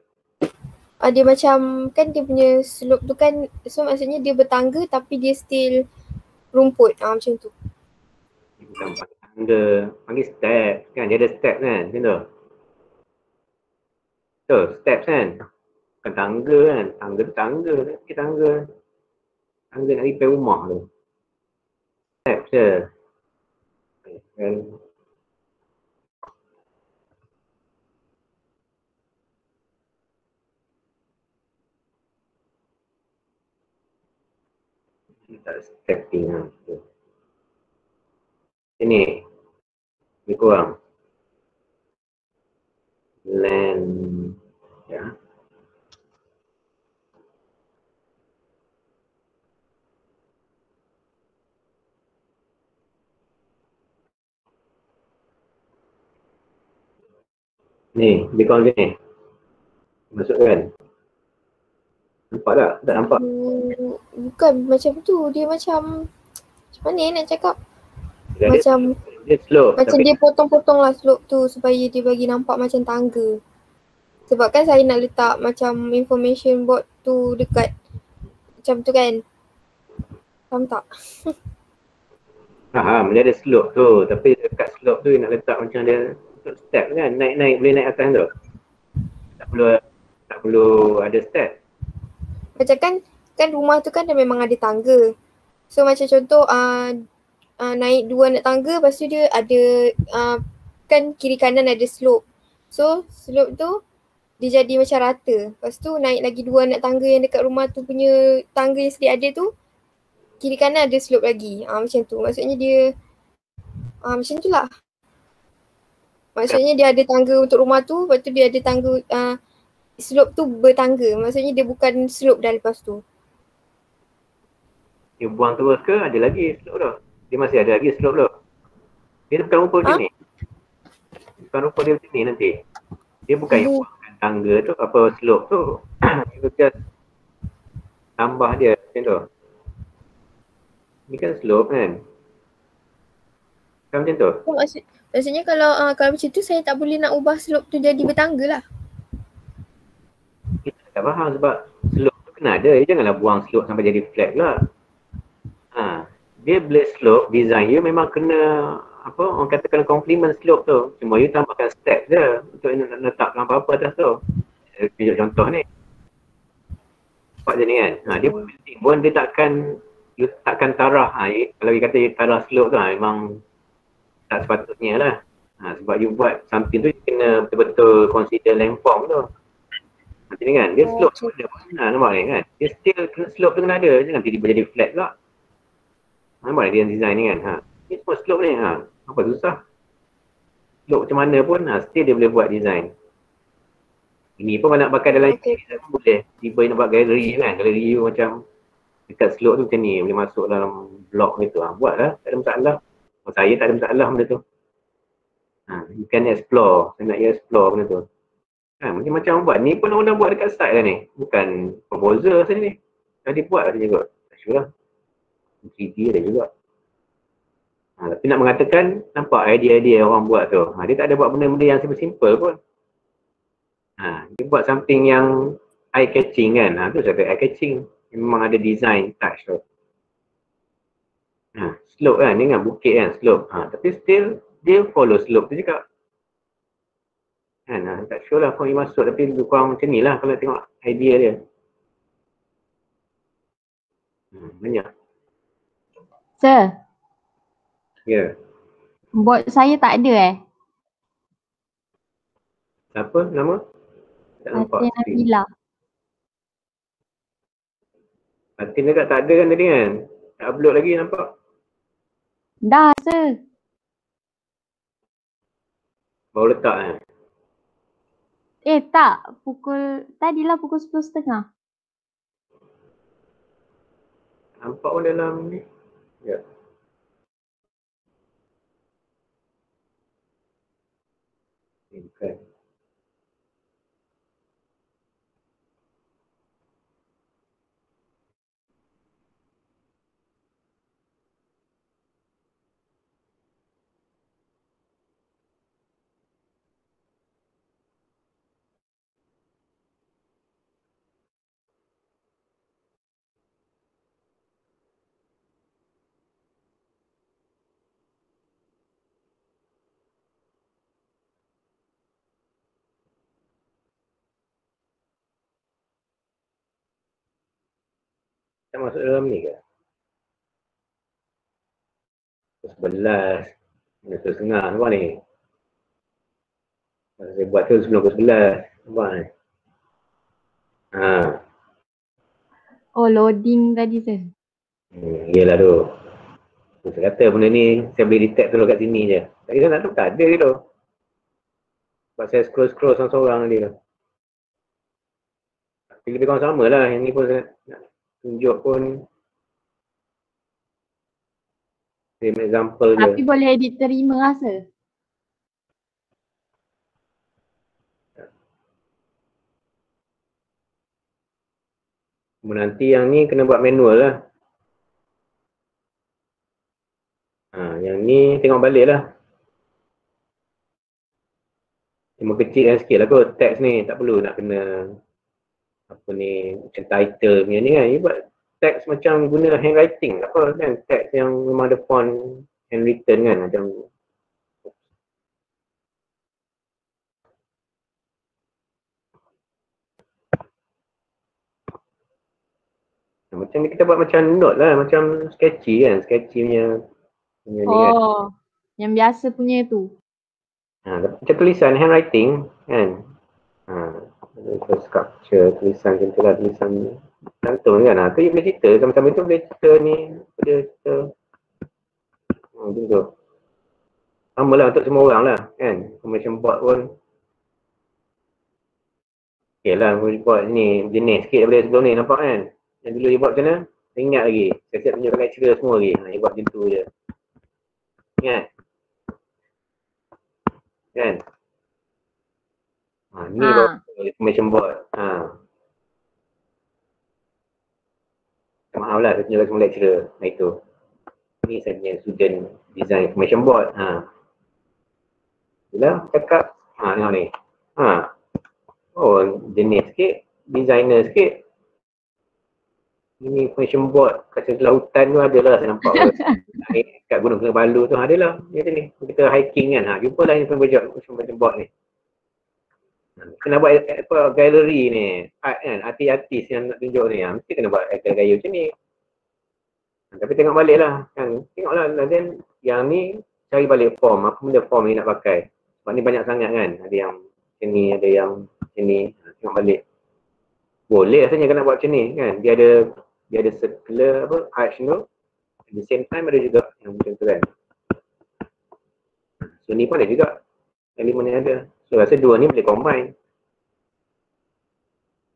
Dia macam kan dia punya slope tu kan, so maksudnya dia bertangga tapi dia still rumput. Macam tu. Bukan panggil tangga, panggil step kan. Dia ada step kan, macam tu. So, steps kan. Bukan tangga kan. Tangga tu tangga. Tangga nak repair rumah tu. Steps je. Kan. Tak stepping lah. Ini. Lebih kurang. Land Ya. Ni, lebih kurang macam ni. Masukkan. Nampak tak? Tak nampak? Bukan macam tu. Dia macam mana nak cakap? Dia Macam dia slope. macam Tapi dia potong-potong lah slope tu supaya dia bagi nampak macam tangga. Sebab kan saya nak letak macam information board tu dekat macam tu kan. Faham tak? faham, dia ada slope tu. Tapi dekat slope tu dia nak letak macam dia untuk step kan. Naik-naik boleh naik atas tu. Tak perlu ada step. Macam kan rumah tu kan dah memang ada tangga. So macam contoh naik 2 anak tangga, lepas tu dia ada kan kiri kanan ada slope. So slope tu dia jadi macam rata. Lepas tu naik lagi 2 anak tangga yang dekat rumah tu punya tangga yang sedia ada tu, kiri kanan ada slope lagi. Macam tu. Maksudnya dia macam tu lah. Maksudnya dia ada tangga untuk rumah tu, lepas tu dia ada tangga slope tu bertangga. Maksudnya dia bukan slope dah lepas tu. Dia buang terus ke ada lagi slope tu? Dia masih ada lagi slope tu? Dia bukan rupa macam ni? Bukan rupa dia macam ni nanti? Dia bukan yang buangkan tangga tu, apa slope tu. Dia just tambah dia macam tu. Ni kan slope kan? Kan macam tu? Maksudnya kalau macam tu saya tak boleh nak ubah slope tu jadi bertangga lah. Kita tak faham sebab slope tu kena ada. Dia janganlah buang slope sampai jadi flat lah. Dia blade slope design you memang kena apa orang kata kena complement slope tu. Cuma you tambahkan step je untuk nak letakkan apa-apa atas tu. Saya tunjuk contoh ni. Nampak je ni kan. Dia penting pun dia takkan tarah. Kalau you kata you tarah slope tu memang tak sepatutnya lah. Sebab you buat something tu you kena betul-betul consider landform tu. Macam ni kan. Dia slope tu ada. Nampak ni kan. Dia still slope tu kena ada. Jangan tiba-tiba jadi flat pula. Nampak dia design ni kan. Ni semua slope ni. Apa susah. Slope macam mana pun still dia boleh buat design. Ini pun nak pakai dalam design pun boleh. Tiba nak buat galeri kan. Galeri you macam dekat slope tu macam ni. Boleh masuk dalam blok gitu. Buat lah. Tak ada masalah. Saya tak ada masalah benda tu. You can explore. Saya nak explore benda tu. Macam-macam buat. Ni pun orang buat dekat site lah ni. Bukan proposal saja ni. Dah dibuat lah dia juga. Tak sure lah. 3D ada juga. Tapi nak mengatakan nampak idea-idea orang buat tu. Dia tak ada buat benda-benda yang simple-simple pun. Dia buat something yang eye-catching kan. Tu saya kata eye-catching. Memang ada design touch tu. Slope kan. Dia ingat bukit kan slope. Tapi still dia follow slope tu juga. Tak sure lah kau masuk tapi lebih kurang macam ni lah kalau tengok idea dia. Banyak. Sir. Ya. Bot saya tak ada Siapa nama? Tak nampak. Fatin Nabila. Fatin dekat tak ada kan tadi kan? Tak upload lagi nampak? Dah sir. Baru letak kan? Tak. Tadilah pukul 10.30. Nampak pun dalam ni. Ya. Bukan. Tak masuk dalam ni ke? 11. 11.30 nampak ni. Masa saya buat tu sebelum pukul 11. Nampak ni. Oh loading tadi sir. Yelah tu. Saya kata benda ni saya boleh detect tu kat sini je. Tak kira nak tu tak ada dia tu. Sebab saya scroll seorang-seorang dia tu. lebih kurang sama lah. Yang ni pun saya nak tunjuk pun same example je. Tapi boleh edit terima rasa. Nanti yang ni kena buat manual lah. Yang ni tengok balik lah. Cuma kecil sikit lah kot teks ni, tak perlu nak kena apa ni, macam title punya ni kan. You buat teks macam guna handwriting apa kan, teks yang memang ada font handwritten kan, macam ni kita buat macam note lah, macam sketchy kan, sketchy punya ni kan. Yang biasa punya tu. Macam tulisan handwriting kan. Sculpture, tulisan macam tu lah, tulisan langsung kan. Tu you boleh cerita, sama-sama tu boleh cerita ni, boleh cerita. Macam tu. Sama lah untuk semua orang lah kan. Information board pun okay lah, boleh buat ni jenis sikit daripada sebelum ni, nampak kan. Yang dulu you buat macam mana, saya ingat lagi. Saya siap tunjukkan lecturer semua lagi. You buat macam tu je. Ingat? Kan? Ni information board. Maaf lah, saya tunjukkan semua lecturer. Itu. Ni saya punya student design information board. Bila cakap, tengok ni. Oh, jenis sikit. Designer sikit. Ini information board kat sebelah hutan tu adalah saya nampak. Kat Gunung Kinabalu tu adalah. Macam ni. Kita hiking kan. Jumpalah information board ni. Kena buat apa, galeri ni, art kan, artis-artis yang nak tunjuk ni, mesti kena buat gaya macam ni. Tapi tengok balik lah kan, tengoklah then yang ni cari balik form, apa benda form ni nak pakai. Sebab ni banyak sangat kan, ada yang macam ni, ada yang macam ni, tengok balik. Boleh rasanya kena buat macam ni kan, dia ada circular apa, arch tu, at the same time ada juga yang macam tu kan. So ni pun ada juga, elemen yang ada. So rasa dua ni boleh combine.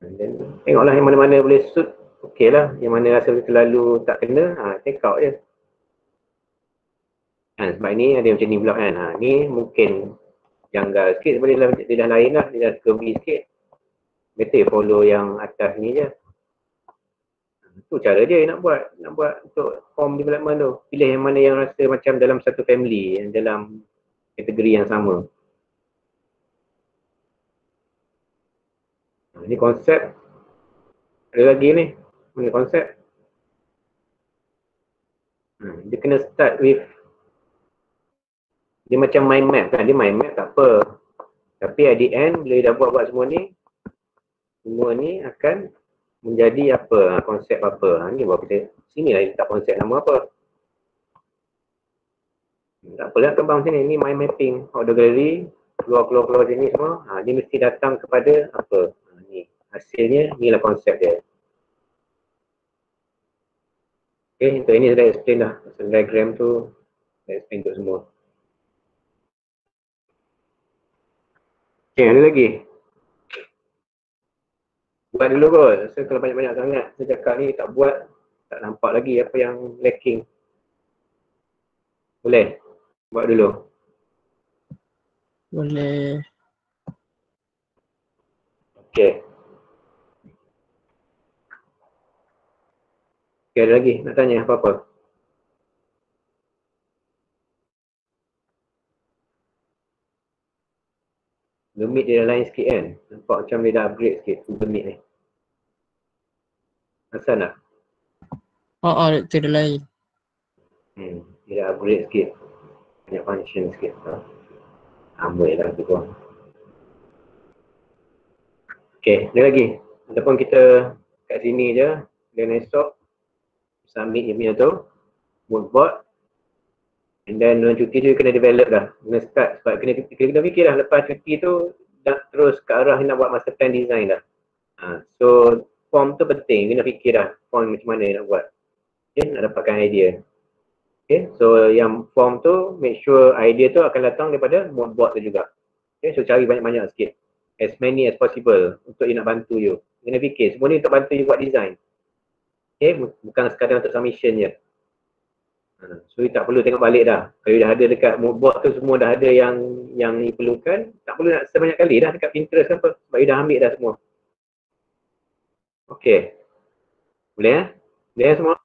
Dan tengoklah yang mana-mana boleh suit, okey lah. Yang mana rasa terlalu tak kena, take out je. Sebab ni ada macam ni pula kan. Ni mungkin janggal sikit, sebab dia dah lain lah, dia dah curvy sikit. Better follow yang atas ni je. Tu cara dia nak buat untuk form development tu. Pilih yang mana yang rasa macam dalam satu family, yang dalam kategori yang sama. Ini konsep. Ada lagi ni. Ini konsep. Dia kena start with, dia macam mind map kan. Dia mind map tak apa. Tapi at the end, bila dia dah buat semua ni, semua ni akan menjadi apa, konsep apa. Ni buat kita, sini lah letak konsep nama apa. Tak apalah kembang sini. Ni mind mapping. Audio gallery, keluar sini semua. Dia mesti datang kepada apa. Ni hasilnya, ni lah konsep dia. Okay, untuk ini saya dah explain dah. Pasal diagram tu, saya explain untuk semua. Okay, ada lagi? Buat dulu kot. So, kalau banyak-banyak sangat saya cakap ni tak buat, tak nampak lagi apa yang lacking. Boleh? Buat dulu. Boleh. Okay. Okay, ada lagi nak tanya apa-apa? Limit dia dah lain sikit kan? Nampak macam dia dah upgrade sikit limit ni. Asal tak? Tu dah lain. Dia dah upgrade sikit. Banyak function sikit. Ambil lah tu pun. Okay, ada lagi. Ataupun kita kat sini je. Dan esok submit dia punya tu. Moodboard. And then dalam cuti tu kena develop dah. Kena start. Sebab kena fikir dah lepas cuti tu dah terus ke arah nak buat master plan design dah. So form tu penting. Kena fikir dah form macam mana nak buat. Okay, nak dapatkan idea. Okay, so yang form tu make sure idea tu akan datang daripada moodboard tu juga. Okay, so cari banyak-banyak sikit. As many as possible untuk you nak bantu you. Kena fikir. Semua ni untuk bantu you buat design. Okay, bukan sekadar untuk submission je. So you tak perlu tengok balik dah. Kalau you dah ada dekat mood board tu semua dah ada yang diperlukan, tak perlu nak sebanyak kali dah dekat Pinterest kan sebab you dah ambil dah semua. Okay. Boleh Boleh semua?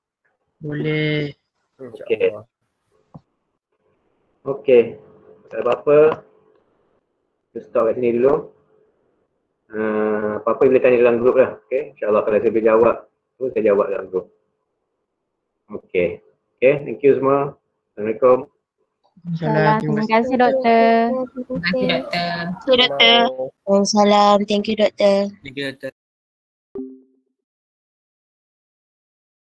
Boleh. Okay. Okay. Tak ada apa-apa. Kita stop kat sini dulu. Apa-apa boleh tanya dalam grup lah. Okay. InsyaAllah kalau saya boleh jawab, saya jawab dalam grup. Okay. Okay. Thank you semua. Assalamualaikum. Terima kasih doktor. Terima kasih doktor. Waalaikumsalam. Thank you doktor. Thank you, Doktor.